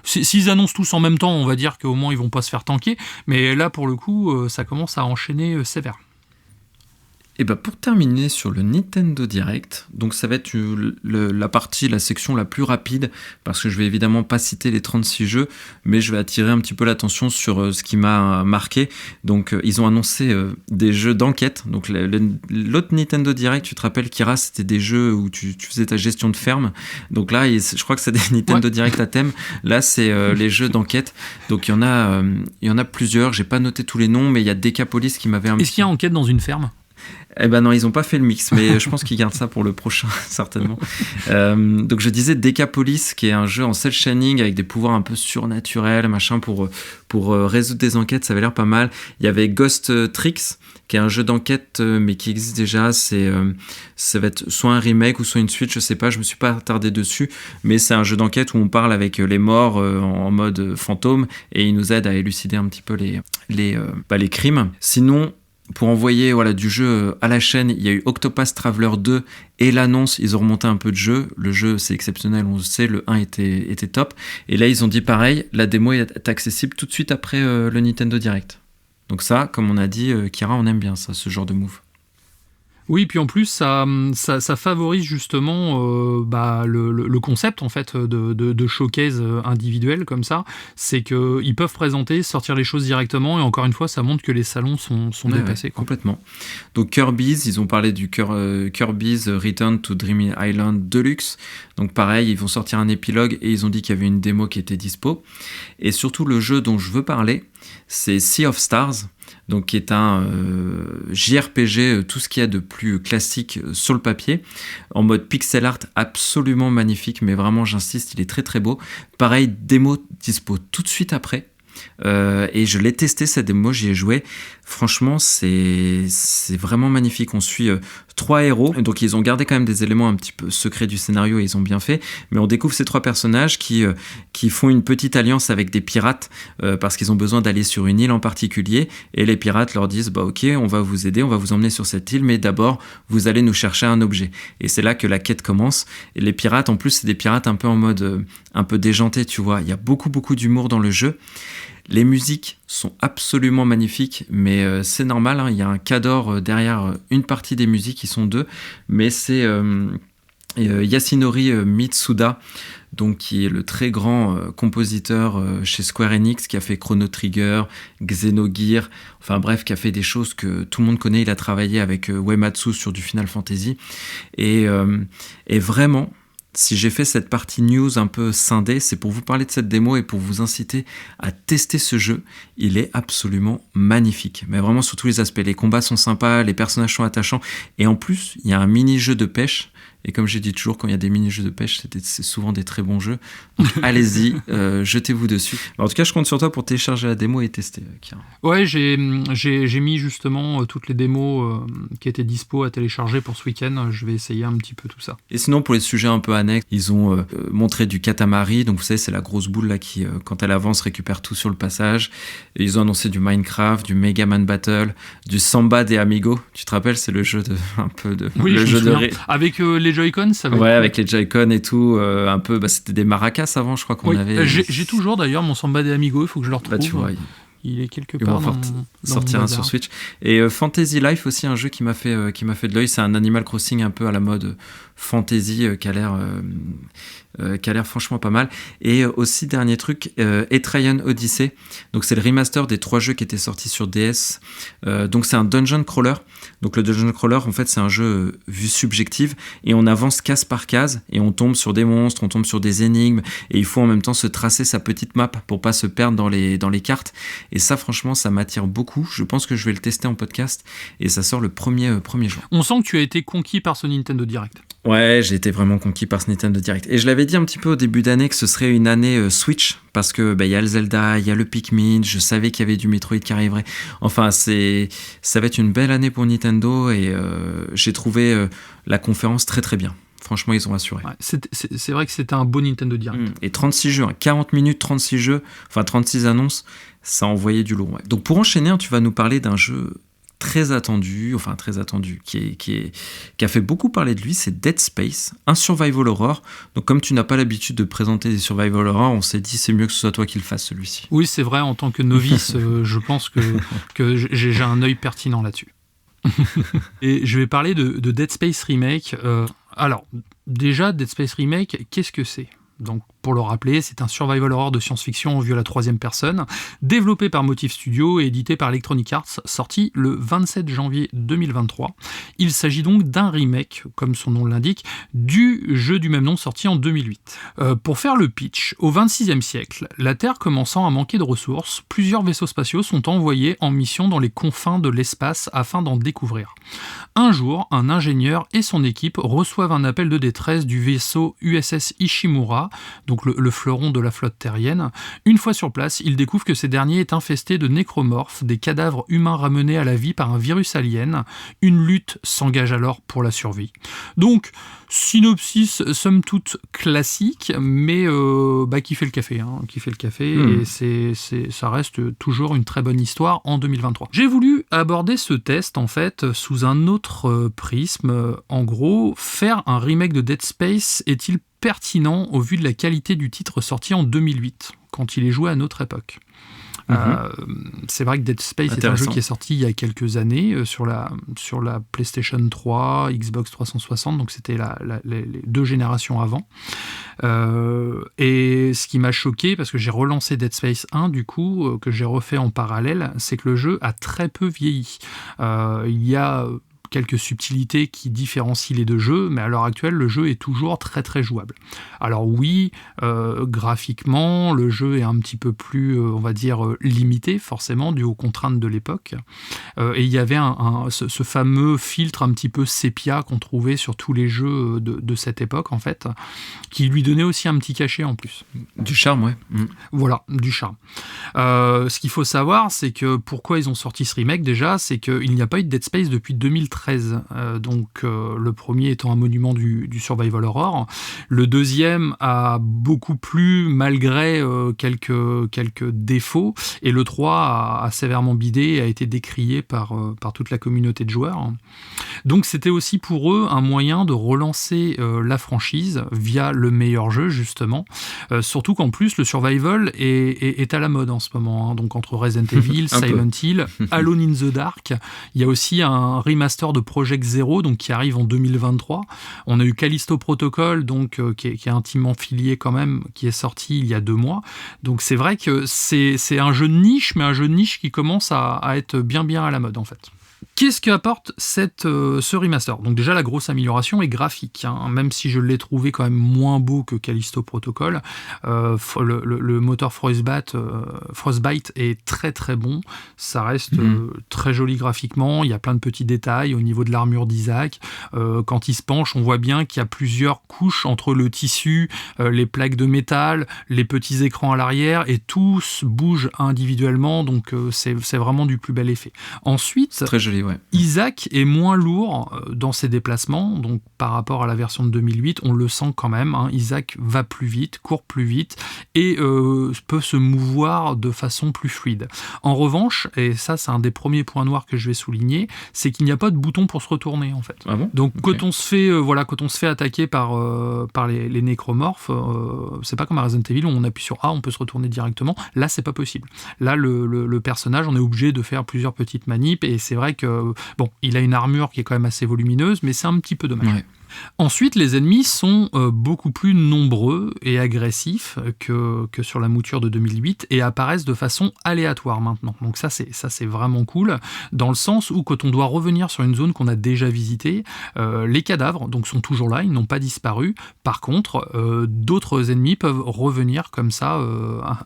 s'ils annoncent tous en même temps, on va dire qu'au moins ils vont pas se faire tanker, mais là pour le coup, ça commence à enchaîner sévère. Et pour terminer sur le Nintendo Direct, donc ça va être la section la plus rapide, parce que je vais évidemment pas citer les 36 jeux, mais je vais attirer un petit peu l'attention sur ce qui m'a marqué. Donc ils ont annoncé des jeux d'enquête. Donc l'autre Nintendo Direct, tu te rappelles, Kira, c'était des jeux où tu faisais ta gestion de ferme. Donc là, je crois que c'est des Nintendo Direct à thème. Là, c'est les jeux d'enquête. Donc il y en a plusieurs. J'ai pas noté tous les noms, mais il y a Decapolis qui m'avait Est-ce qu'il y a enquête dans une ferme ? Eh ben non, ils n'ont pas fait le mix, mais je pense qu'ils gardent ça pour le prochain, certainement. Donc je disais Decapolis, qui est un jeu en cel shading avec des pouvoirs un peu surnaturels, machin, pour résoudre des enquêtes, ça avait l'air pas mal. Il y avait Ghost Tricks, qui est un jeu d'enquête, mais qui existe déjà. Ça va être soit un remake ou soit une suite, je sais pas, je me suis pas attardé dessus, mais c'est un jeu d'enquête où on parle avec les morts en mode fantôme, et il nous aide à élucider un petit peu les crimes. Sinon, pour envoyer du jeu à la chaîne, il y a eu Octopath Traveler 2 et l'annonce, ils ont remonté un peu de jeu. Le jeu, c'est exceptionnel, on le sait, le 1 était top. Et là, ils ont dit pareil, la démo est accessible tout de suite après le Nintendo Direct. Donc ça, comme on a dit, Kira, on aime bien ça, ce genre de move. Oui, puis en plus, ça favorise justement le concept en fait de showcase individuel comme ça. C'est qu'ils peuvent présenter, sortir les choses directement, et encore une fois, ça montre que les salons sont dépassés. Ouais, complètement. Donc Kirby's, ils ont parlé du Kirby's Return to Dream Island Deluxe. Donc pareil, ils vont sortir un épilogue et ils ont dit qu'il y avait une démo qui était dispo. Et surtout, le jeu dont je veux parler, c'est Sea of Stars. Donc qui est un JRPG, tout ce qu'il y a de plus classique sur le papier, en mode pixel art absolument magnifique, mais vraiment j'insiste, il est très très beau. Pareil, démo dispo tout de suite après. et je l'ai testé cette démo, j'y ai joué. Franchement, c'est vraiment magnifique. On suit 3 héros, donc ils ont gardé quand même des éléments un petit peu secrets du scénario et ils ont bien fait, mais on découvre ces 3 personnages qui font une petite alliance avec des pirates parce qu'ils ont besoin d'aller sur une île en particulier, et les pirates leur disent bah ok, on va vous aider, on va vous emmener sur cette île, mais d'abord vous allez nous chercher un objet. Et c'est là que la quête commence. Et les pirates, en plus, c'est des pirates un peu en mode un peu déjanté, tu vois. Il y a beaucoup d'humour dans le jeu. Les musiques sont absolument magnifiques, mais c'est normal, hein, il y a un cadre derrière une partie des musiques, ils sont 2, mais c'est Yasunori Mitsuda, donc qui est le très grand compositeur chez Square Enix, qui a fait Chrono Trigger, Xenogears, enfin bref, qui a fait des choses que tout le monde connaît. Il a travaillé avec Uematsu sur du Final Fantasy, et vraiment, si j'ai fait cette partie news un peu scindée, c'est pour vous parler de cette démo et pour vous inciter à tester ce jeu. Il est absolument magnifique, mais vraiment sur tous les aspects. Les combats sont sympas, les personnages sont attachants, et en plus, il y a un mini-jeu de pêche. Et comme j'ai dit toujours, quand il y a des mini-jeux de pêche, c'est souvent des très bons jeux. Donc allez-y, jetez-vous dessus. En tout cas, je compte sur toi pour télécharger la démo et tester, Kira. Ouais, j'ai mis justement toutes les démos qui étaient dispo à télécharger pour ce week-end. Je vais essayer un petit peu tout ça. Et sinon, pour les sujets un peu annexes, ils ont montré du Katamari. Donc vous savez, c'est la grosse boule là qui, quand elle avance, récupère tout sur le passage. Et ils ont annoncé du Minecraft, du Mega Man Battle, du Samba des Amigos. Tu te rappelles, c'est le jeu Oui, le jeu de avec les Joy-Con, ça va. Ouais, avec les Joy-Con et tout, un peu, c'était des maracas avant, je crois qu'on avait. J'ai toujours d'ailleurs mon Samba des Amigos, il faut que je le retrouve. Bah, tu vois, il est quelque part dans sortir un sur Switch. Et Fantasy Life aussi, un jeu qui m'a fait de l'œil. C'est un Animal Crossing un peu à la mode fantasy qui a l'air franchement pas mal. Et aussi, dernier truc, Etrian Odyssey. Donc c'est le remaster des 3 jeux qui étaient sortis sur DS. Donc c'est un dungeon crawler. Donc le dungeon crawler, en fait, c'est un jeu vue subjective et on avance case par case et on tombe sur des monstres, on tombe sur des énigmes et il faut en même temps se tracer sa petite map pour pas se perdre dans les cartes. Et ça, franchement, ça m'attire beaucoup. Je pense que je vais le tester en podcast et ça sort le 1er juin. On sent que tu as été conquis par ce Nintendo Direct. Ouais, j'ai été vraiment conquis par ce Nintendo Direct. Et je l'avais dit un petit peu au début d'année que ce serait une année Switch, parce que y a le Zelda, il y a le Pikmin, je savais qu'il y avait du Metroid qui arriverait. Enfin, ça va être une belle année pour Nintendo et j'ai trouvé la conférence très très bien. Franchement, ils ont assuré. Ouais, c'est vrai que c'était un beau Nintendo Direct. Et 36 jeux, 40 minutes, 36 jeux, enfin 36 annonces, ça envoyait du lourd. Ouais. Donc pour enchaîner, tu vas nous parler d'un jeu très attendu, qui a fait beaucoup parler de lui, c'est Dead Space, un survival horror. Donc comme tu n'as pas l'habitude de présenter des survival horror, on s'est dit c'est mieux que ce soit toi qui le fasses celui-ci. Oui, c'est vrai, en tant que novice, je pense que j'ai un œil pertinent là-dessus. Et je vais parler de Dead Space Remake. Alors, déjà, Dead Space Remake, qu'est-ce que c'est ? Donc, pour le rappeler, c'est un survival horror de science-fiction vu à la 3e personne, développé par Motive Studio et édité par Electronic Arts, sorti le 27 janvier 2023. Il s'agit donc d'un remake, comme son nom l'indique, du jeu du même nom sorti en 2008. Pour faire le pitch, au 26e siècle, la Terre commençant à manquer de ressources, plusieurs vaisseaux spatiaux sont envoyés en mission dans les confins de l'espace afin d'en découvrir. Un jour, un ingénieur et son équipe reçoivent un appel de détresse du vaisseau USS Ishimura, donc le fleuron de la flotte terrienne. Une fois sur place, il découvre que ces derniers est infesté de nécromorphes, des cadavres humains ramenés à la vie par un virus alien. Une lutte s'engage alors pour la survie. Donc, synopsis somme toute classique, mais qui fait le café. Et ça reste toujours une très bonne histoire en 2023. J'ai voulu aborder ce test, en fait, sous un autre prisme. En gros, faire un remake de Dead Space est-il pertinent au vu de la qualité du titre sorti en 2008, quand il est joué à notre époque. C'est vrai que Dead Space est un jeu qui est sorti il y a quelques années sur la PlayStation 3, Xbox 360, donc c'était les 2 générations avant. Et ce qui m'a choqué, parce que j'ai relancé Dead Space 1 du coup, que j'ai refait en parallèle, c'est que le jeu a très peu vieilli. Il y a quelques subtilités qui différencient les deux jeux, mais à l'heure actuelle, le jeu est toujours très très jouable. Alors oui, graphiquement, le jeu est un petit peu plus, on va dire, limité, forcément, dû aux contraintes de l'époque. Et il y avait ce fameux filtre un petit peu sépia qu'on trouvait sur tous les jeux de cette époque, en fait, qui lui donnait aussi un petit cachet en plus. Du charme, ouais. Voilà, du charme. Ce qu'il faut savoir, c'est que pourquoi ils ont sorti ce remake déjà, c'est qu'il n'y a pas eu de Dead Space depuis 2013. Le premier étant un monument du survival horror. Le deuxième a beaucoup plu malgré quelques défauts. Et le 3 a sévèrement bidé et a été décrié par toute la communauté de joueurs. Donc c'était aussi pour eux un moyen de relancer la franchise via le meilleur jeu, justement. Surtout qu'en plus, le survival est à la mode en ce moment. Hein. Donc entre Resident Evil, Silent Hill, Alone in the Dark, il y a aussi un remaster de Project Zero donc, qui arrive en 2023. On a eu Callisto Protocol, donc, qui est intimement filié quand même, qui est sorti il y a 2 mois. Donc c'est vrai que c'est un jeu de niche, mais un jeu de niche qui commence à être bien à la mode en fait. Qu'est-ce qu'apporte ce remaster ? Donc déjà, la grosse amélioration est graphique, hein, même si je l'ai trouvé quand même moins beau que Callisto Protocol. Le moteur Frostbite est très très bon, ça reste très joli graphiquement, il y a plein de petits détails au niveau de l'armure d'Isaac. Quand il se penche, on voit bien qu'il y a plusieurs couches entre le tissu, les plaques de métal, les petits écrans à l'arrière, et tout bouge individuellement, donc c'est vraiment du plus bel effet. Ensuite, c'est très joli, ouais. Isaac est moins lourd dans ses déplacements, donc par rapport à la version de 2008, on le sent quand même. Hein, Isaac va plus vite, court plus vite et peut se mouvoir de façon plus fluide. En revanche, et ça c'est un des premiers points noirs que je vais souligner, c'est qu'il n'y a pas de bouton pour se retourner en fait. Ah bon ? Donc quand on se fait attaquer par les nécromorphes, c'est pas comme à Resident Evil où on appuie sur A, on peut se retourner directement. Là c'est pas possible. Là le personnage, on est obligé de faire plusieurs petites manips et c'est vrai que il a une armure qui est quand même assez volumineuse, mais c'est un petit peu dommage. Ouais. Ensuite, les ennemis sont beaucoup plus nombreux et agressifs que sur la mouture de 2008 et apparaissent de façon aléatoire maintenant. Donc ça c'est vraiment cool, dans le sens où quand on doit revenir sur une zone qu'on a déjà visitée, les cadavres donc, sont toujours là, ils n'ont pas disparu. Par contre, d'autres ennemis peuvent revenir comme ça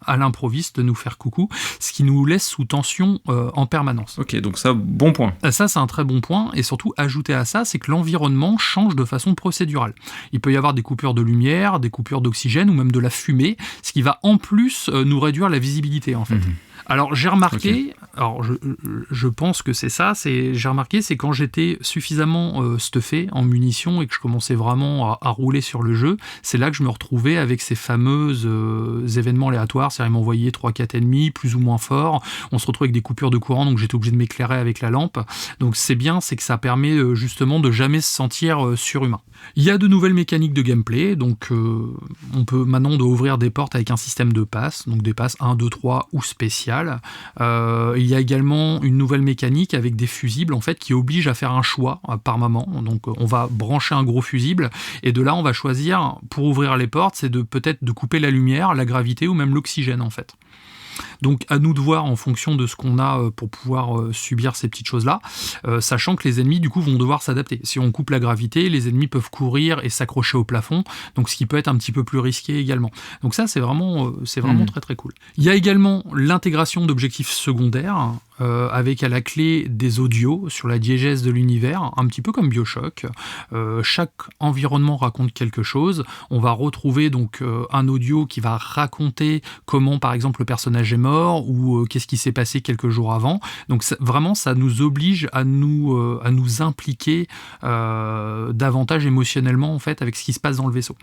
à l'improviste, nous faire coucou, ce qui nous laisse sous tension en permanence. Ok, donc ça, bon point. Ça, c'est un très bon point, et surtout, ajouté à ça, c'est que l'environnement change de façon procédurale. Il peut y avoir des coupures de lumière, des coupures d'oxygène ou même de la fumée, ce qui va en plus nous réduire la visibilité en fait. Alors j'ai remarqué, je pense que c'est ça, j'ai remarqué, c'est quand j'étais suffisamment stuffé en munitions et que je commençais vraiment à rouler sur le jeu, c'est là que je me retrouvais avec ces fameux événements aléatoires, c'est-à-dire ils m'envoyaient 3-4 ennemis plus ou moins forts, on se retrouve avec des coupures de courant, donc j'étais obligé de m'éclairer avec la lampe. Donc c'est bien, c'est que ça permet justement de jamais se sentir surhumain. Il y a de nouvelles mécaniques de gameplay, donc on peut maintenant ouvrir des portes avec un système de passes, donc des passes 1, 2, 3 ou spéciales. Il y a également une nouvelle mécanique avec des fusibles en fait qui oblige à faire un choix par moment. Donc on va brancher un gros fusible et de là on va choisir pour ouvrir les portes, c'est peut-être de couper la lumière, la gravité ou même l'oxygène en fait. Donc à nous de voir en fonction de ce qu'on a pour pouvoir subir ces petites choses-là, sachant que les ennemis du coup vont devoir s'adapter. Si on coupe la gravité, les ennemis peuvent courir et s'accrocher au plafond, donc ce qui peut être un petit peu plus risqué également. Donc ça c'est vraiment très très cool. Il y a également l'intégration d'objectifs secondaires, avec à la clé des audios sur la diégèse de l'univers, un petit peu comme BioShock. Chaque environnement raconte quelque chose. On va retrouver donc un audio qui va raconter comment par exemple le personnage est mort ou qu'est-ce qui s'est passé quelques jours avant. Donc vraiment ça nous oblige à nous impliquer davantage émotionnellement en fait avec ce qui se passe dans le vaisseau.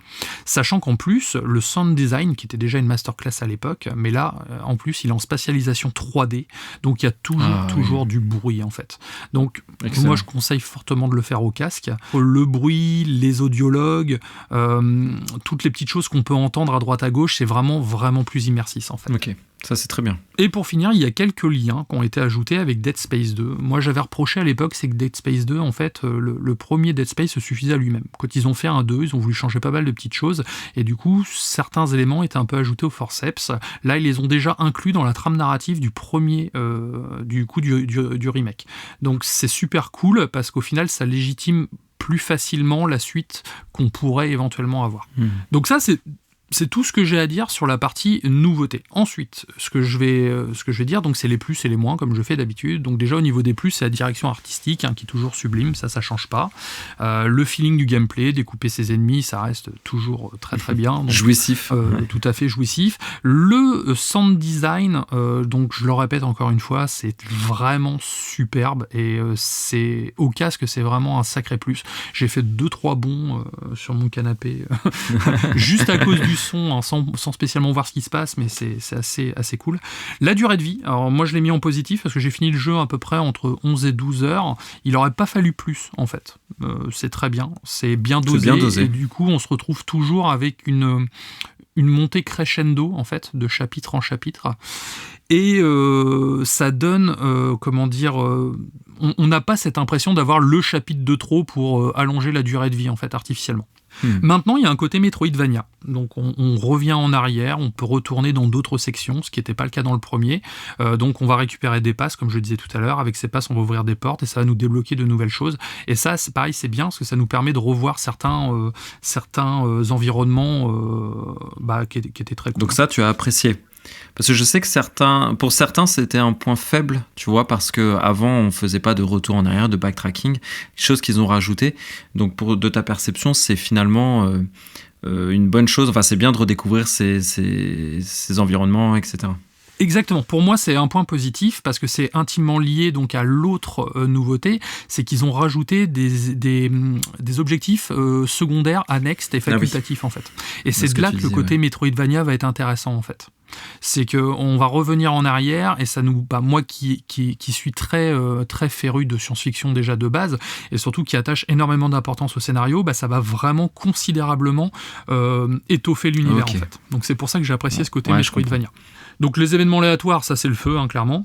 Sachant qu'en plus le sound design qui était déjà une masterclass à l'époque, mais là en plus il est en spatialisation 3D, donc il y a toujours du bruit en fait. Donc excellent. Moi je conseille fortement de le faire au casque. Le bruit, les audiologues, toutes les petites choses qu'on peut entendre à droite à gauche, c'est vraiment plus immersif en fait. Ok. Ça, c'est très bien. Et pour finir, il y a quelques liens qui ont été ajoutés avec Dead Space 2. Moi, j'avais reproché à l'époque, c'est que Dead Space 2, en fait, le premier Dead Space se suffisait à lui-même. Quand ils ont fait un 2, ils ont voulu changer pas mal de petites choses, et du coup, certains éléments étaient un peu ajoutés au forceps. Là, ils les ont déjà inclus dans la trame narrative du premier, du remake. Donc, c'est super cool, parce qu'au final, ça légitime plus facilement la suite qu'on pourrait éventuellement avoir. Donc ça, c'est tout ce que j'ai à dire sur la partie nouveauté. Ensuite, ce que je vais dire, donc c'est les plus et les moins, comme je fais d'habitude. Donc déjà, au niveau des plus, c'est la direction artistique, qui est toujours sublime, ça change pas. Le feeling du gameplay, découper ses ennemis, ça reste toujours très très bien. Donc, jouissif. Tout à fait jouissif. Le sound design, donc je le répète encore une fois, c'est vraiment superbe, et c'est au casque, c'est vraiment un sacré plus. J'ai fait 2-3 bonds sur mon canapé, juste à cause du son, sans spécialement voir ce qui se passe, mais c'est assez cool. La durée de vie, alors moi je l'ai mis en positif parce que j'ai fini le jeu à peu près entre 11 et 12 heures. Il aurait pas fallu plus, en fait. C'est très bien, c'est bien dosé, et du coup on se retrouve toujours avec une montée crescendo, en fait, de chapitre en chapitre, et ça donne, on n'a pas cette impression d'avoir le chapitre de trop pour allonger la durée de vie, en fait, artificiellement. Maintenant, il y a un côté Metroidvania. Donc, on revient en arrière, on peut retourner dans d'autres sections, ce qui n'était pas le cas dans le premier. Donc, on va récupérer des passes, comme je le disais tout à l'heure. Avec ces passes, on va ouvrir des portes et ça va nous débloquer de nouvelles choses. Et ça, c'est pareil, c'est bien parce que ça nous permet de revoir certains environnements qui étaient très cool. Donc ça, tu as apprécié. Parce que je sais que pour certains, c'était un point faible, tu vois, parce qu'avant, on ne faisait pas de retour en arrière, de backtracking, chose qu'ils ont rajouté. Donc, de ta perception, c'est finalement une bonne chose. Enfin, c'est bien de redécouvrir ces environnements, etc. Exactement. Pour moi, c'est un point positif parce que c'est intimement lié donc à l'autre nouveauté, c'est qu'ils ont rajouté des objectifs secondaires, annexes et facultatifs, en fait. Et c'est de là que le côté Metroidvania va être intéressant, en fait. C'est qu'on va revenir en arrière et ça nous, moi qui suis très féru de science-fiction déjà de base et surtout qui attache énormément d'importance au scénario, ça va vraiment considérablement étoffer l'univers, en fait. Donc c'est pour ça que j'ai apprécié ce côté Metroidvania. Donc les événements aléatoires, ça c'est le feu, clairement.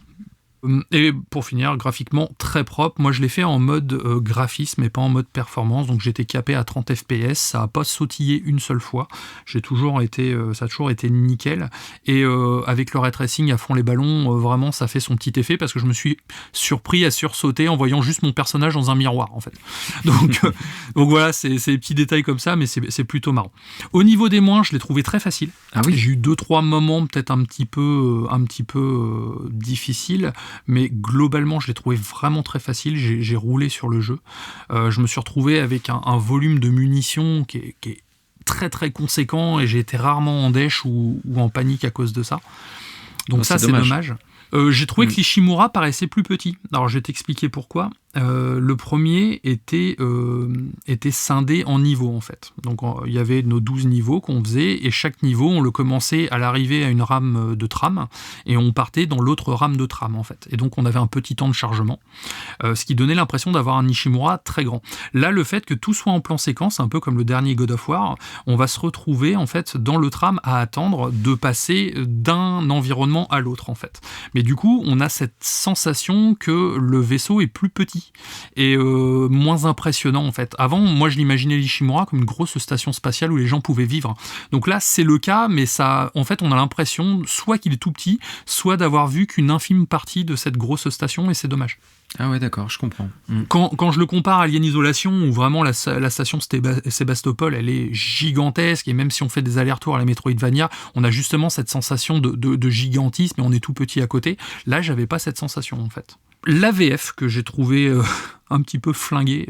Et pour finir, graphiquement très propre. Moi je l'ai fait en mode graphisme et pas en mode performance, donc j'étais capé à 30 fps, ça n'a pas sautillé une seule fois, ça a toujours été nickel, et avec le ray tracing à fond les ballons, vraiment ça fait son petit effet parce que je me suis surpris à sursauter en voyant juste mon personnage dans un miroir, en fait. Donc voilà, c'est des petits détails comme ça, mais c'est plutôt marrant. Au niveau des moins, je l'ai trouvé très facile. J'ai eu 2-3 moments peut-être un petit peu difficiles, mais globalement je l'ai trouvé vraiment très facile. J'ai roulé sur le jeu, je me suis retrouvé avec un volume de munitions qui est très très conséquent, et j'ai été rarement en dèche ou en panique à cause de ça, donc ça c'est dommage. J'ai trouvé que l'Ishimura paraissait plus petit. Alors je vais t'expliquer pourquoi. Le premier était scindé en niveaux, en fait. Donc il y avait nos 12 niveaux qu'on faisait, et chaque niveau on le commençait à l'arrivée à une rame de tram et on partait dans l'autre rame de tram, en fait. Et donc on avait un petit temps de chargement, ce qui donnait l'impression d'avoir un Ishimura très grand. Là, le fait que tout soit en plan séquence, un peu comme le dernier God of War, on va se retrouver en fait dans le tram à attendre de passer d'un environnement à l'autre, en fait. Mais du coup on a cette sensation que le vaisseau est plus petit et moins impressionnant, en fait. Avant, moi je l'imaginais l'Ishimura comme une grosse station spatiale où les gens pouvaient vivre. Donc là c'est le cas, mais ça, en fait on a l'impression soit qu'il est tout petit, soit d'avoir vu qu'une infime partie de cette grosse station, et c'est dommage. Ah ouais, d'accord, je comprends. Quand je le compare à Alien Isolation, où vraiment la station Sébastopol, elle est gigantesque, et même si on fait des allers-retours à la Metroidvania, on a justement cette sensation de gigantisme, et on est tout petit à côté. Là, j'avais pas cette sensation, en fait. L'AVF que j'ai trouvé un petit peu flingué,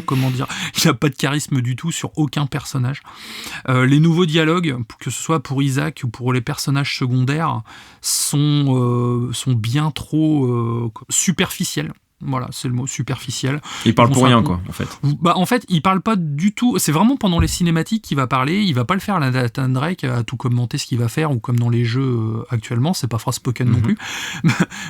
comment dire, il n'y a pas de charisme du tout sur aucun personnage. Les nouveaux dialogues, que ce soit pour Isaac ou pour les personnages secondaires, sont bien trop superficiels. Voilà, c'est le mot, superficiel. Il parle pour rien, quoi, en fait. En fait, il parle pas du tout. C'est vraiment pendant les cinématiques qu'il va parler. Il va pas le faire à la Nathan Drake, à tout commenter ce qu'il va faire, ou comme dans les jeux actuellement. C'est pas Forspoken non plus.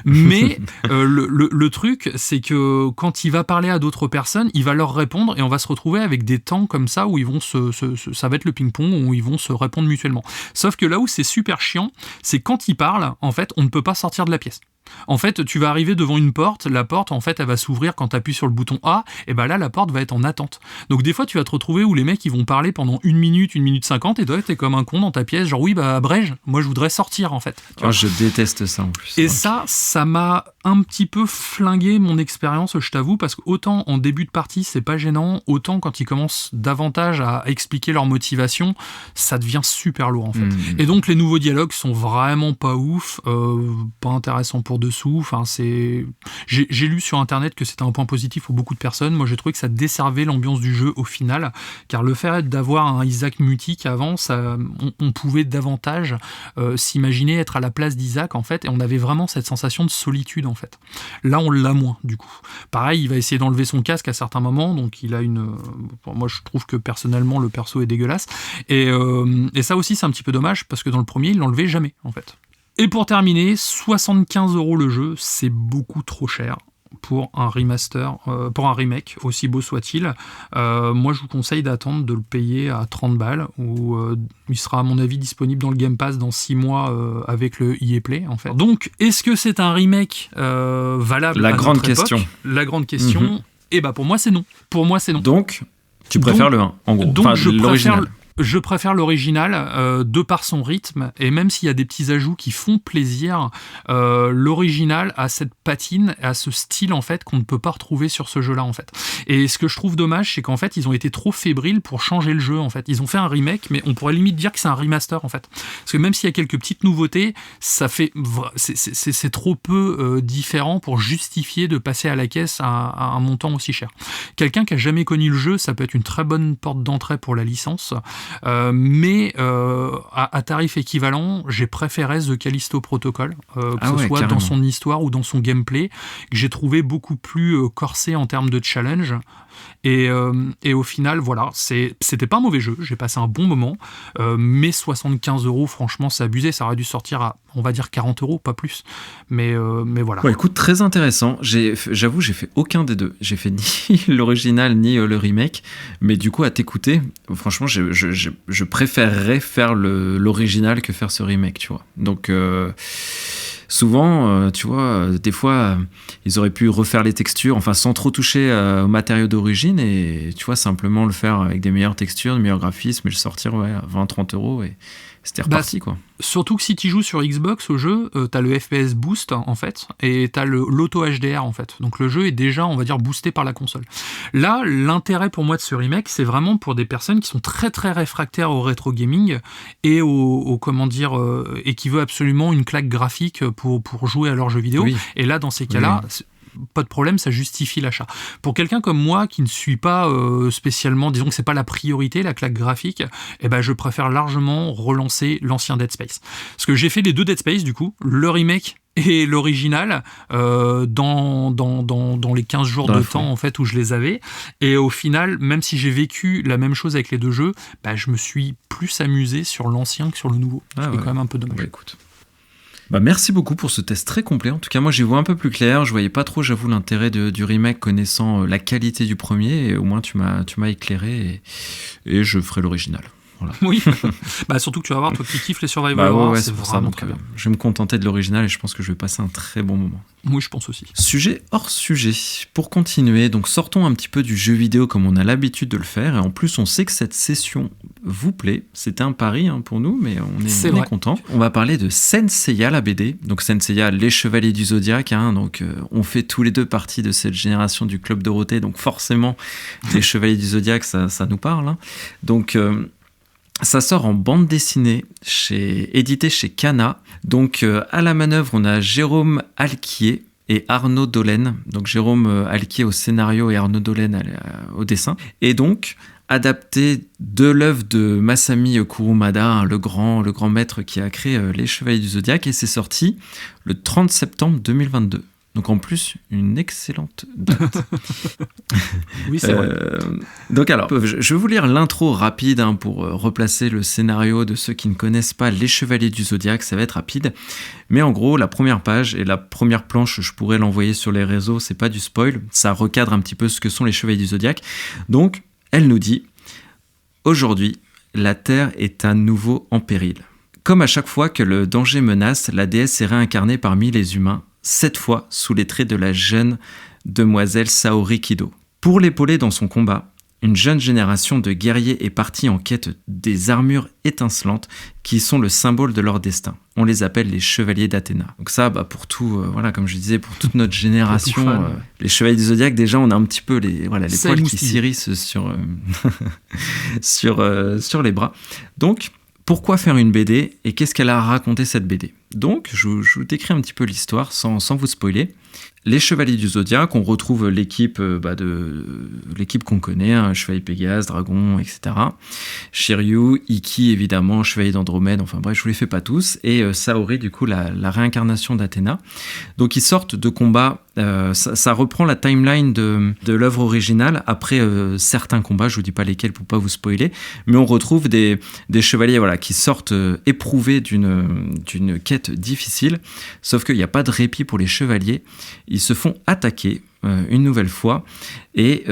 Mais le truc, c'est que quand il va parler à d'autres personnes, il va leur répondre et on va se retrouver avec des temps comme ça où ils vont ça va être le ping-pong, où ils vont se répondre mutuellement. Sauf que là où c'est super chiant, c'est quand il parle, en fait, on ne peut pas sortir de la pièce. En fait, tu vas arriver devant une porte, la porte, en fait, elle va s'ouvrir quand tu appuies sur le bouton A, et ben là, la porte va être en attente. Donc des fois, tu vas te retrouver où les mecs, ils vont parler pendant 1 minute 50, et toi, t'es comme un con dans ta pièce, genre oui, bah abrège, moi je voudrais sortir, en fait. Je déteste ça, en plus. Et ça m'a un petit peu flingué mon expérience, je t'avoue, parce qu'autant en début de partie, c'est pas gênant, autant quand ils commencent davantage à expliquer leur motivation, ça devient super lourd, en fait. Et donc, les nouveaux dialogues sont vraiment pas ouf, pas intéressants pour dessous. Enfin, j'ai lu sur internet que c'était un point positif pour beaucoup de personnes. Moi, j'ai trouvé que ça desservait l'ambiance du jeu au final, car le fait d'avoir un Isaac mutique avant, on pouvait davantage s'imaginer être à la place d'Isaac, en fait, et on avait vraiment cette sensation de solitude, en fait. Là, on l'a moins, du coup. Pareil, il va essayer d'enlever son casque à certains moments, donc il a moi, je trouve que personnellement, le perso est dégueulasse, et ça aussi, c'est un petit peu dommage, parce que dans le premier, il l'enlevait jamais, en fait. Et pour terminer, 75€ le jeu, c'est beaucoup trop cher pour un remaster, pour un remake, aussi beau soit-il. Moi, je vous conseille d'attendre de le payer à 30 balles, où il sera, à mon avis, disponible dans le Game Pass dans 6 mois avec le EA Play, en fait. Donc, est-ce que c'est un remake valable La à grande notre question. époque ? La grande question. Et bah, pour moi, c'est non. Pour moi, c'est non. Donc, tu préfères le 1, en gros. Donc, enfin, l'original. Je préfère l'original de par son rythme, et même s'il y a des petits ajouts qui font plaisir, l'original a cette patine, a ce style en fait qu'on ne peut pas retrouver sur ce jeu-là en fait. Et ce que je trouve dommage, c'est qu'en fait ils ont été trop fébriles pour changer le jeu en fait. Ils ont fait un remake, mais on pourrait limite dire que c'est un remaster en fait. Parce que même s'il y a quelques petites nouveautés, c'est trop peu différent pour justifier de passer à la caisse à un montant aussi cher. Quelqu'un qui a jamais connu le jeu, ça peut être une très bonne porte d'entrée pour la licence. Mais à tarif équivalent, j'ai préféré The Callisto Protocol, que ce soit carrément. dans son histoire ou dans son gameplay, que j'ai trouvé beaucoup plus corsé en termes de challenge. Et au final, voilà, c'était pas un mauvais jeu, j'ai passé un bon moment, mais 75€, franchement, c'est abusé, ça aurait dû sortir à, on va dire, 40€, pas plus. Mais voilà. Ouais, écoute, très intéressant. J'avoue, j'ai fait aucun des deux. J'ai fait ni l'original ni le remake, mais du coup, à t'écouter, franchement, je préférerais faire l'original que faire ce remake, tu vois. Donc, souvent, tu vois, des fois, ils auraient pu refaire les textures, enfin, sans trop toucher au matériau d'origine, et tu vois, simplement le faire avec des meilleures textures, de meilleurs graphismes, et le sortir à 20-30€, et c'était reparti, quoi. Surtout que si tu joues sur Xbox au jeu, t'as le FPS boost en fait, et t'as l'auto HDR en fait. Donc le jeu est déjà, on va dire, boosté par la console. Là, l'intérêt pour moi de ce remake, c'est vraiment pour des personnes qui sont très très réfractaires au rétro gaming et et qui veulent absolument une claque graphique pour jouer à leurs jeux vidéo. Oui. Et là, dans ces cas-là, pas de problème, ça justifie l'achat. Pour quelqu'un comme moi qui ne suis pas spécialement, disons que c'est pas la priorité, la claque graphique, eh ben je préfère largement relancer l'ancien Dead Space. Parce que j'ai fait les deux Dead Space du coup, le remake et l'original dans les 15 jours de temps en fait où je les avais, et au final, même si j'ai vécu la même chose avec les deux jeux, bah, je me suis plus amusé sur l'ancien que sur le nouveau. C'est quand même un peu dommage. Bah, écoute. Bah, merci beaucoup pour ce test très complet. En tout cas, moi, j'y vois un peu plus clair. Je voyais pas trop, j'avoue, l'intérêt du remake connaissant la qualité du premier. Et au moins, tu m'as éclairé et je ferai l'original. Voilà. Oui, bah, surtout que tu vas voir, toi qui kiffes les Survival, c'est vraiment très bien. Je vais me contenter de l'original et je pense que je vais passer un très bon moment. Oui, je pense aussi. Sujet hors sujet. Pour continuer, donc sortons un petit peu du jeu vidéo comme on a l'habitude de le faire. Et en plus, on sait que cette session vous plaît. C'était un pari pour nous, mais on est content. On va parler de Saint Seiya, la BD. Donc Saint Seiya, les Chevaliers du Zodiaque. Donc on fait tous les deux partie de cette génération du Club Dorothée. Donc forcément, les Chevaliers du Zodiaque, ça nous parle. Donc... ça sort en bande dessinée, édité chez Kana. Donc, à la manœuvre, on a Jérôme Alquier et Arnaud Dolène. Donc, Jérôme Alquier au scénario et Arnaud Dolène au dessin. Et donc, adapté de l'œuvre de Masami Kurumada, le grand maître qui a créé les Chevaliers du Zodiaque. Et c'est sorti le 30 septembre 2022. Donc en plus, une excellente date. Oui, c'est vrai. Donc alors, je vais vous lire l'intro rapide pour replacer le scénario de ceux qui ne connaissent pas les Chevaliers du Zodiaque. Ça va être rapide. Mais en gros, la première page et la première planche, je pourrais l'envoyer sur les réseaux. C'est pas du spoil. Ça recadre un petit peu ce que sont les Chevaliers du Zodiaque. Donc, elle nous dit « Aujourd'hui, la Terre est à nouveau en péril. Comme à chaque fois que le danger menace, la déesse est réincarnée parmi les humains, cette fois sous les traits de la jeune demoiselle Saori Kido. Pour l'épauler dans son combat, une jeune génération de guerriers est partie en quête des armures étincelantes qui sont le symbole de leur destin. On les appelle les Chevaliers d'Athéna. Donc ça, pour tout, comme je disais, pour toute notre génération, les Chevaliers du Zodiaque, déjà, on a un petit peu les poils qui s'irrissent sur les bras. Donc, pourquoi faire une BD et qu'est-ce qu'elle a raconté cette BD ? Donc, je vous décris un petit peu l'histoire sans vous spoiler. Les Chevaliers du Zodiaque, on retrouve l'équipe l'équipe qu'on connaît, Chevalier Pégase, Dragon, etc. Shiryu, Ikki évidemment, Chevalier d'Andromède, enfin bref, je vous les fais pas tous. Et Saori, du coup, la réincarnation d'Athéna. Donc ils sortent de combat, ça reprend la timeline de l'œuvre originale après certains combats, je vous dis pas lesquels pour pas vous spoiler, mais on retrouve des chevaliers qui sortent éprouvés d'une quête difficile, sauf qu'il n'y a pas de répit pour les chevaliers. Ils se font attaquer une nouvelle fois et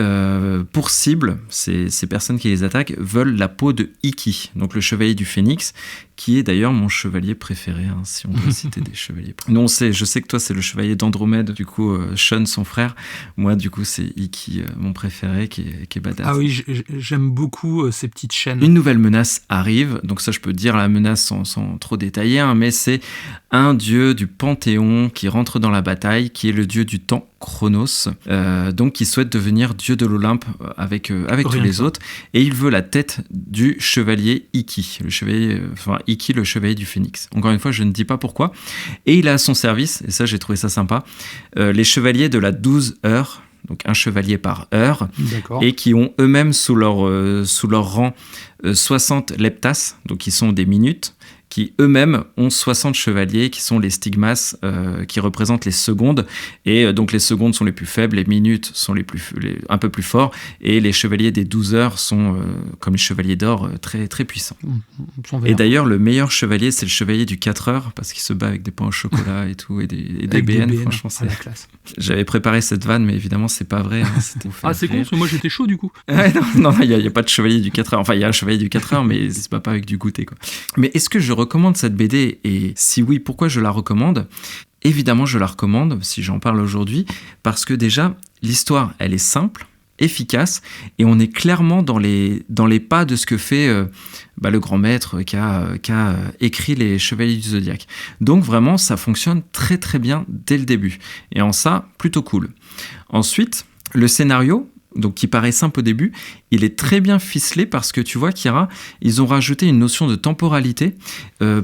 pour cible, ces personnes qui les attaquent veulent la peau de Ikki, donc le chevalier du Phénix, qui est d'ailleurs mon chevalier préféré, si on peut citer des chevaliers. Non, je sais que toi c'est le chevalier d'Andromède, du coup Shun son frère, moi du coup c'est Ikki, mon préféré, qui est badass. Ah oui, j'aime beaucoup ces petites chaînes. Une nouvelle menace arrive, donc ça je peux dire la menace sans trop détailler, mais c'est un dieu du Panthéon qui rentre dans la bataille, qui est le dieu du temps, Chronos, donc qui souhaite devenir dieu de l'Olympe avec tous les autres, et il veut la tête du chevalier Ikki, Ikki, le chevalier du Phénix. Encore une fois, je ne dis pas pourquoi. Et il a à son service, et ça j'ai trouvé ça sympa, les chevaliers de la 12 heures, donc un chevalier par heure, et qui ont eux-mêmes sous leur rang 60 leptas, donc qui sont des minutes, qui eux-mêmes ont 60 chevaliers qui sont les stigmas, qui représentent les secondes, et donc les secondes sont les plus faibles, les minutes sont un peu plus forts, et les chevaliers des 12 heures sont, comme les chevaliers d'or, très, très puissants. Et d'ailleurs, le meilleur chevalier, c'est le chevalier du 4 heures, parce qu'il se bat avec des pains au chocolat et tout, et des BN, franchement, c'est la classe. J'avais préparé cette vanne, mais évidemment, c'est pas vrai. C'est con, parce que moi j'étais chaud du coup. Non, il n'y a pas de chevalier du 4 heures. Enfin, il y a un chevalier du 4 heures, mais c'est pas avec du goûter, quoi. Mais est-ce que je recommande cette BD, et si oui, pourquoi je la recommande ? Évidemment, je la recommande, si j'en parle aujourd'hui, parce que déjà, l'histoire, elle est simple, efficace, et on est clairement dans les pas de ce que fait le grand maître qui a écrit les Chevaliers du Zodiaque. Donc vraiment, ça fonctionne très très bien dès le début. Et en ça, plutôt cool. Ensuite, le scénario, donc qui paraît simple au début, il est très bien ficelé parce que tu vois, Kira, ils ont rajouté une notion de temporalité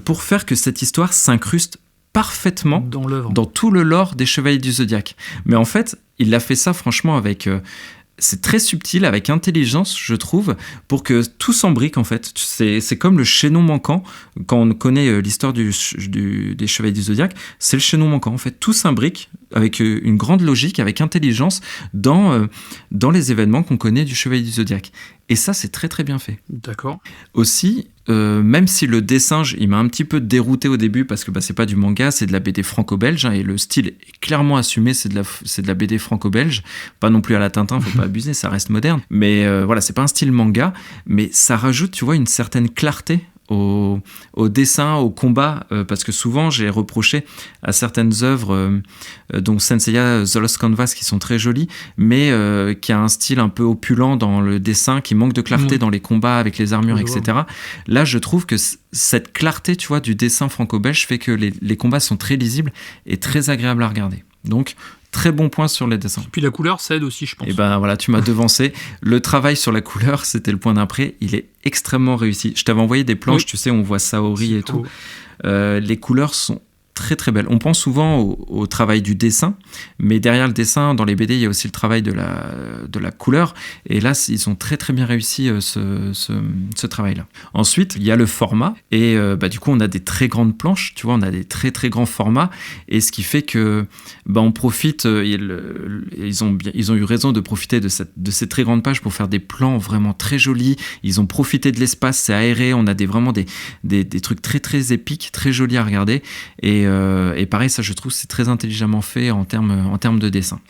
pour faire que cette histoire s'incruste parfaitement dans tout le lore des Chevaliers du Zodiaque. Mais en fait, il a fait ça franchement avec... c'est très subtil, avec intelligence, je trouve, pour que tout s'embrique en fait. C'est comme le chaînon manquant, quand on connaît l'histoire des Chevaliers du Zodiaque, c'est le chaînon manquant. En fait, tout s'imbrique avec une grande logique, avec intelligence, dans les événements qu'on connaît du Chevalier du Zodiaque. Et ça, c'est très très bien fait. D'accord. Aussi, même si le dessin, il m'a un petit peu dérouté au début, parce que c'est pas du manga, c'est de la BD franco-belge, et le style est clairement assumé, c'est de la BD franco-belge, pas non plus à la Tintin, faut pas abuser, ça reste moderne, mais c'est pas un style manga, mais ça rajoute, tu vois, une certaine clarté au dessin, au combat, parce que souvent j'ai reproché à certaines œuvres, dont Senseiya, The Lost Canvas, qui sont très jolies, mais qui a un style un peu opulent dans le dessin, qui manque de clarté dans les combats avec les armures, etc. Là, je trouve que cette clarté, tu vois, du dessin franco-belge fait que les combats sont très lisibles et très agréables à regarder. Donc, très bon point sur les dessins. Puis la couleur, ça aide aussi, je pense. Et voilà, tu m'as devancé. Le travail sur la couleur, c'était le point d'après. Il est extrêmement réussi. Je t'avais envoyé des planches, tu sais, on voit Saori et tout. Les couleurs sont très très belle. On pense souvent au travail du dessin, mais derrière le dessin, dans les BD, il y a aussi le travail de la couleur. Et là, ils ont très très bien réussi ce travail-là. Ensuite, il y a le format. Et du coup, on a des très grandes planches, tu vois, on a des très très grands formats. Et ce qui fait que on profite, ils ont eu raison de profiter de ces très grandes pages pour faire des plans vraiment très jolis. Ils ont profité de l'espace, c'est aéré, on a vraiment des trucs très très épiques, très jolis à regarder. Et pareil, ça je trouve c'est très intelligemment fait en termes de dessin.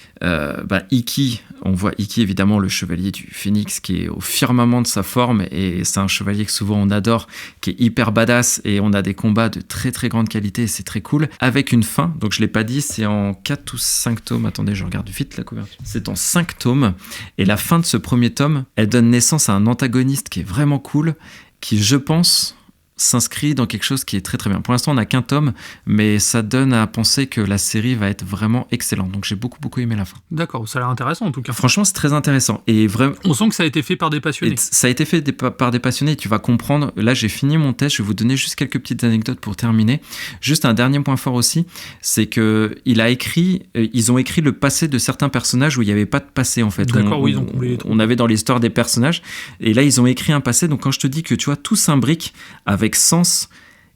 Ikki, on voit Ikki évidemment, le chevalier du phénix qui est au firmament de sa forme, et c'est un chevalier que souvent on adore, qui est hyper badass, et on a des combats de très très grande qualité, et c'est très cool, avec une fin. Donc je l'ai pas dit, c'est en 4 ou 5 tomes, attendez je regarde vite la couverture, c'est en 5 tomes, et la fin de ce premier tome, elle donne naissance à un antagoniste qui est vraiment cool, qui je pense s'inscrit dans quelque chose qui est très très bien. Pour l'instant, on n'a qu'un tome, mais ça donne à penser que la série va être vraiment excellente. Donc j'ai beaucoup aimé la fin. D'accord, ça a l'air intéressant en tout cas. Franchement, c'est très intéressant. Et vraiment, on sent que ça a été fait par des passionnés. Ça a été fait par des passionnés, et tu vas comprendre. Là, j'ai fini mon test, je vais vous donner juste quelques petites anecdotes pour terminer. Juste un dernier point fort aussi, c'est que ils ont écrit le passé de certains personnages où il n'y avait pas de passé en fait. D'accord, oui, ils ont comblé les trous. On avait dans l'histoire des personnages, et là, ils ont écrit un passé. Donc quand je te dis que tu vois, tout s'imbrique avec sens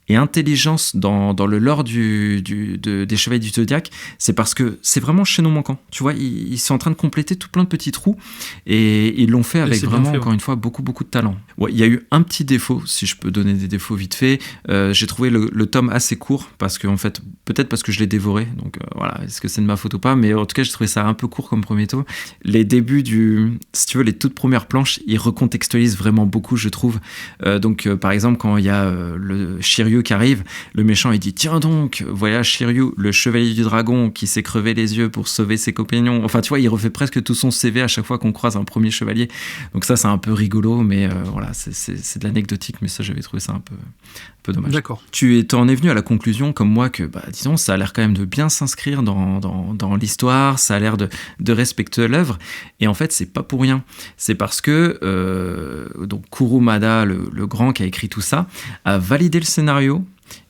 et intelligence dans le lore des Chevaliers du Zodiaque, c'est parce que c'est vraiment chaînon manquant. Tu vois, ils sont en train de compléter tout plein de petits trous, et ils l'ont fait avec vraiment, encore une fois, beaucoup de talent. Ouais, il y a eu un petit défaut, si je peux donner des défauts vite fait. J'ai trouvé le tome assez court, parce que, en fait, peut-être parce que je l'ai dévoré, donc voilà, est-ce que c'est de ma faute ou pas, mais en tout cas, j'ai trouvé ça un peu court comme premier tome. Les débuts si tu veux, les toutes premières planches, ils recontextualisent vraiment beaucoup, je trouve. Par exemple, quand il y a le Shiryu qui arrive, le méchant il dit tiens donc, voilà Shiryu, le chevalier du dragon qui s'est crevé les yeux pour sauver ses compagnons. Enfin tu vois, il refait presque tout son CV à chaque fois qu'on croise un premier chevalier. Donc ça c'est un peu rigolo, mais voilà, c'est de l'anecdotique, mais ça j'avais trouvé ça un peu dommage. D'accord. Tu en es venu à la conclusion comme moi que disons ça a l'air quand même de bien s'inscrire dans l'histoire, ça a l'air de respecter l'œuvre, et en fait c'est pas pour rien. C'est parce que donc Kurumada, le grand qui a écrit tout ça, a validé le scénario.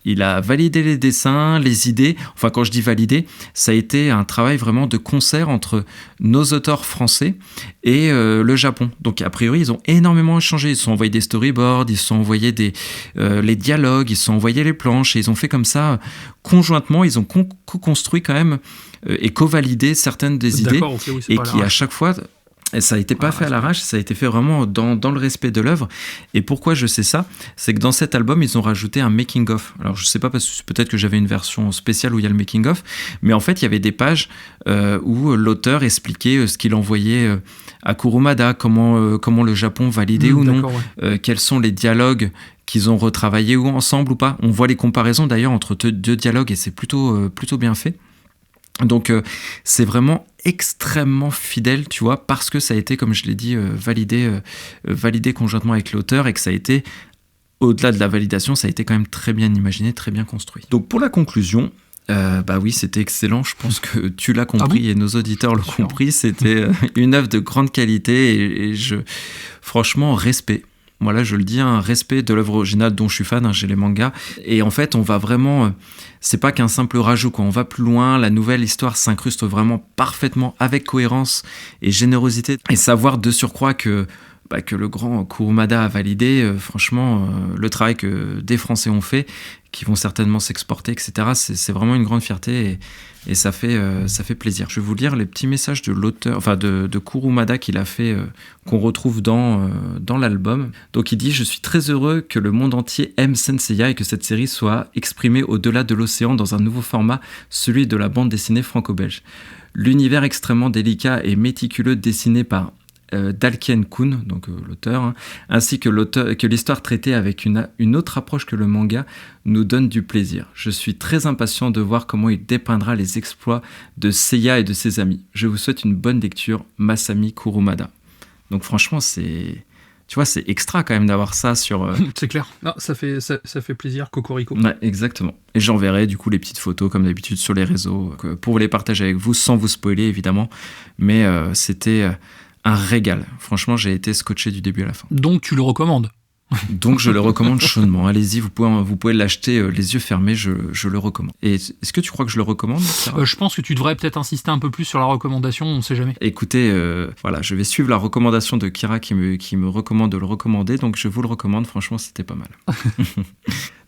Il a validé les dessins, les idées. Enfin, quand je dis validé, ça a été un travail vraiment de concert entre nos auteurs français et le Japon. Donc, a priori, ils ont énormément échangé. Ils se sont envoyés des storyboards, ils se sont envoyés les dialogues, ils se sont envoyés les planches, et ils ont fait comme ça conjointement. Ils ont co-construit quand même et co-validé certaines des idées. Okay, oui, et qui, à chaque fois... Et ça n'a été pas fait à l'arrache, ça a été fait vraiment dans le respect de l'œuvre. Et pourquoi je sais ça ? C'est que dans cet album, ils ont rajouté un making-of. Alors, je ne sais pas, parce que peut-être que j'avais une version spéciale où il y a le making-of, mais en fait, il y avait des pages où l'auteur expliquait ce qu'il envoyait à Kurumada, comment le Japon validait ou non, quels sont les dialogues qu'ils ont retravaillés ou ensemble ou pas. On voit les comparaisons d'ailleurs entre deux dialogues, et c'est plutôt bien fait. Donc c'est vraiment extrêmement fidèle, tu vois, parce que ça a été, comme je l'ai dit, validé conjointement avec l'auteur, et que ça a été, au-delà de la validation, ça a été quand même très bien imaginé, très bien construit. Donc pour la conclusion, oui, c'était excellent, je pense que tu l'as compris, et nos auditeurs l'ont compris, c'était une œuvre de grande qualité, et franchement, respect. Voilà, je le dis, un respect de l'œuvre originale dont je suis fan, j'ai les mangas. Et en fait, on va vraiment... c'est pas qu'un simple rajout, quoi. On va plus loin, la nouvelle histoire s'incruste vraiment parfaitement avec cohérence et générosité. Et savoir de surcroît que le grand Kurumada a validé, franchement, le travail que des Français ont fait, qui vont certainement s'exporter, etc., c'est vraiment une grande fierté, et ça fait plaisir. Je vais vous lire les petits messages de l'auteur, enfin de Kurumada qu'il a fait, qu'on retrouve dans l'album. Donc il dit « Je suis très heureux que le monde entier aime Saint Seiya et que cette série soit exprimée au-delà de l'océan dans un nouveau format, celui de la bande dessinée franco-belge. L'univers extrêmement délicat et méticuleux dessiné par Dalkien Kun, donc l'auteur, ainsi que l'histoire traitée avec une autre approche que le manga, nous donne du plaisir. Je suis très impatient de voir comment il dépeindra les exploits de Seiya et de ses amis. Je vous souhaite une bonne lecture, Masami Kurumada. » Donc franchement, c'est extra quand même d'avoir ça sur... C'est clair. Non, ça fait plaisir, Cocorico. Ouais, exactement. Et j'enverrai du coup les petites photos, comme d'habitude, sur les réseaux, pour les partager avec vous, sans vous spoiler, évidemment. Mais c'était... un régal. Franchement, j'ai été scotché du début à la fin. Donc tu le recommandes ? Donc je le recommande chaudement. Allez-y, vous pouvez l'acheter les yeux fermés, je le recommande. Et est-ce que tu crois que je le recommande, Kira ? Je pense que tu devrais peut-être insister un peu plus sur la recommandation, on ne sait jamais. Écoutez, voilà, je vais suivre la recommandation de Kira qui me recommande de le recommander, donc je vous le recommande, franchement c'était pas mal.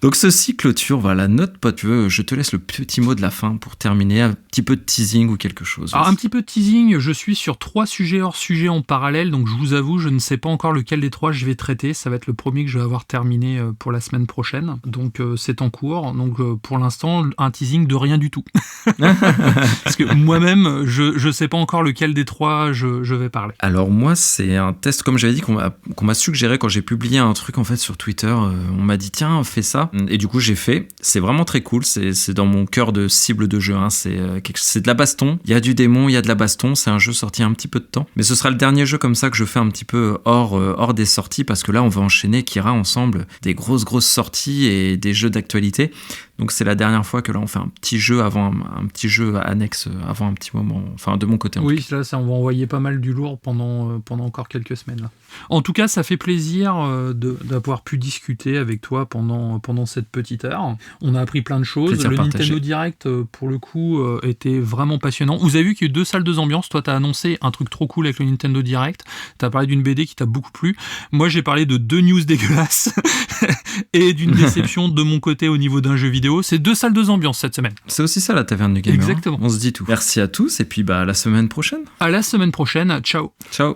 Donc ceci clôture, voilà, notre pote. Je te laisse le petit mot de la fin pour terminer, un petit peu de teasing ou quelque chose. Alors un petit peu de teasing, je suis sur 3 sujets hors sujet en parallèle, donc je vous avoue, je ne sais pas encore lequel des 3 je vais traiter, ça va être le premier que je vais avoir terminé pour la semaine prochaine, donc c'est en cours, donc pour l'instant, un teasing de rien du tout. Parce que moi-même, je sais pas encore lequel des 3 je vais parler. Alors moi, c'est un test, comme j'avais dit, qu'on m'a suggéré quand j'ai publié un truc en fait sur Twitter, on m'a dit tiens, fais ça. Et du coup, j'ai fait. C'est vraiment très cool. C'est dans mon cœur de cible de jeu. Hein. C'est de la baston. Il y a du démon, il y a de la baston. C'est un jeu sorti il y a un petit peu de temps. Mais ce sera le dernier jeu comme ça que je fais un petit peu hors des sorties parce que là, on va enchaîner, Kira, ensemble, des grosses sorties et des jeux d'actualité. Donc c'est la dernière fois que là on fait un petit jeu avant un petit jeu annexe avant un petit moment, enfin de mon côté. Oui, là ça, on va envoyer pas mal du lourd pendant encore quelques semaines. Là. En tout cas, ça fait plaisir d'avoir pu discuter avec toi pendant cette petite heure. On a appris plein de choses. Plaisir le partagé. Nintendo Direct, pour le coup, était vraiment passionnant. Vous avez vu qu'il y a eu 2 salles, 2 ambiances. Toi, t'as annoncé un truc trop cool avec le Nintendo Direct. T'as parlé d'une BD qui t'a beaucoup plu. Moi, j'ai parlé de 2 news dégueulasses et d'une déception de mon côté au niveau d'un jeu vidéo. C'est 2 salles, 2 ambiances cette semaine. C'est aussi ça la taverne du gamer. Exactement. Hein. On se dit tout. Merci à tous et puis à la semaine prochaine. À la semaine prochaine. Ciao. Ciao.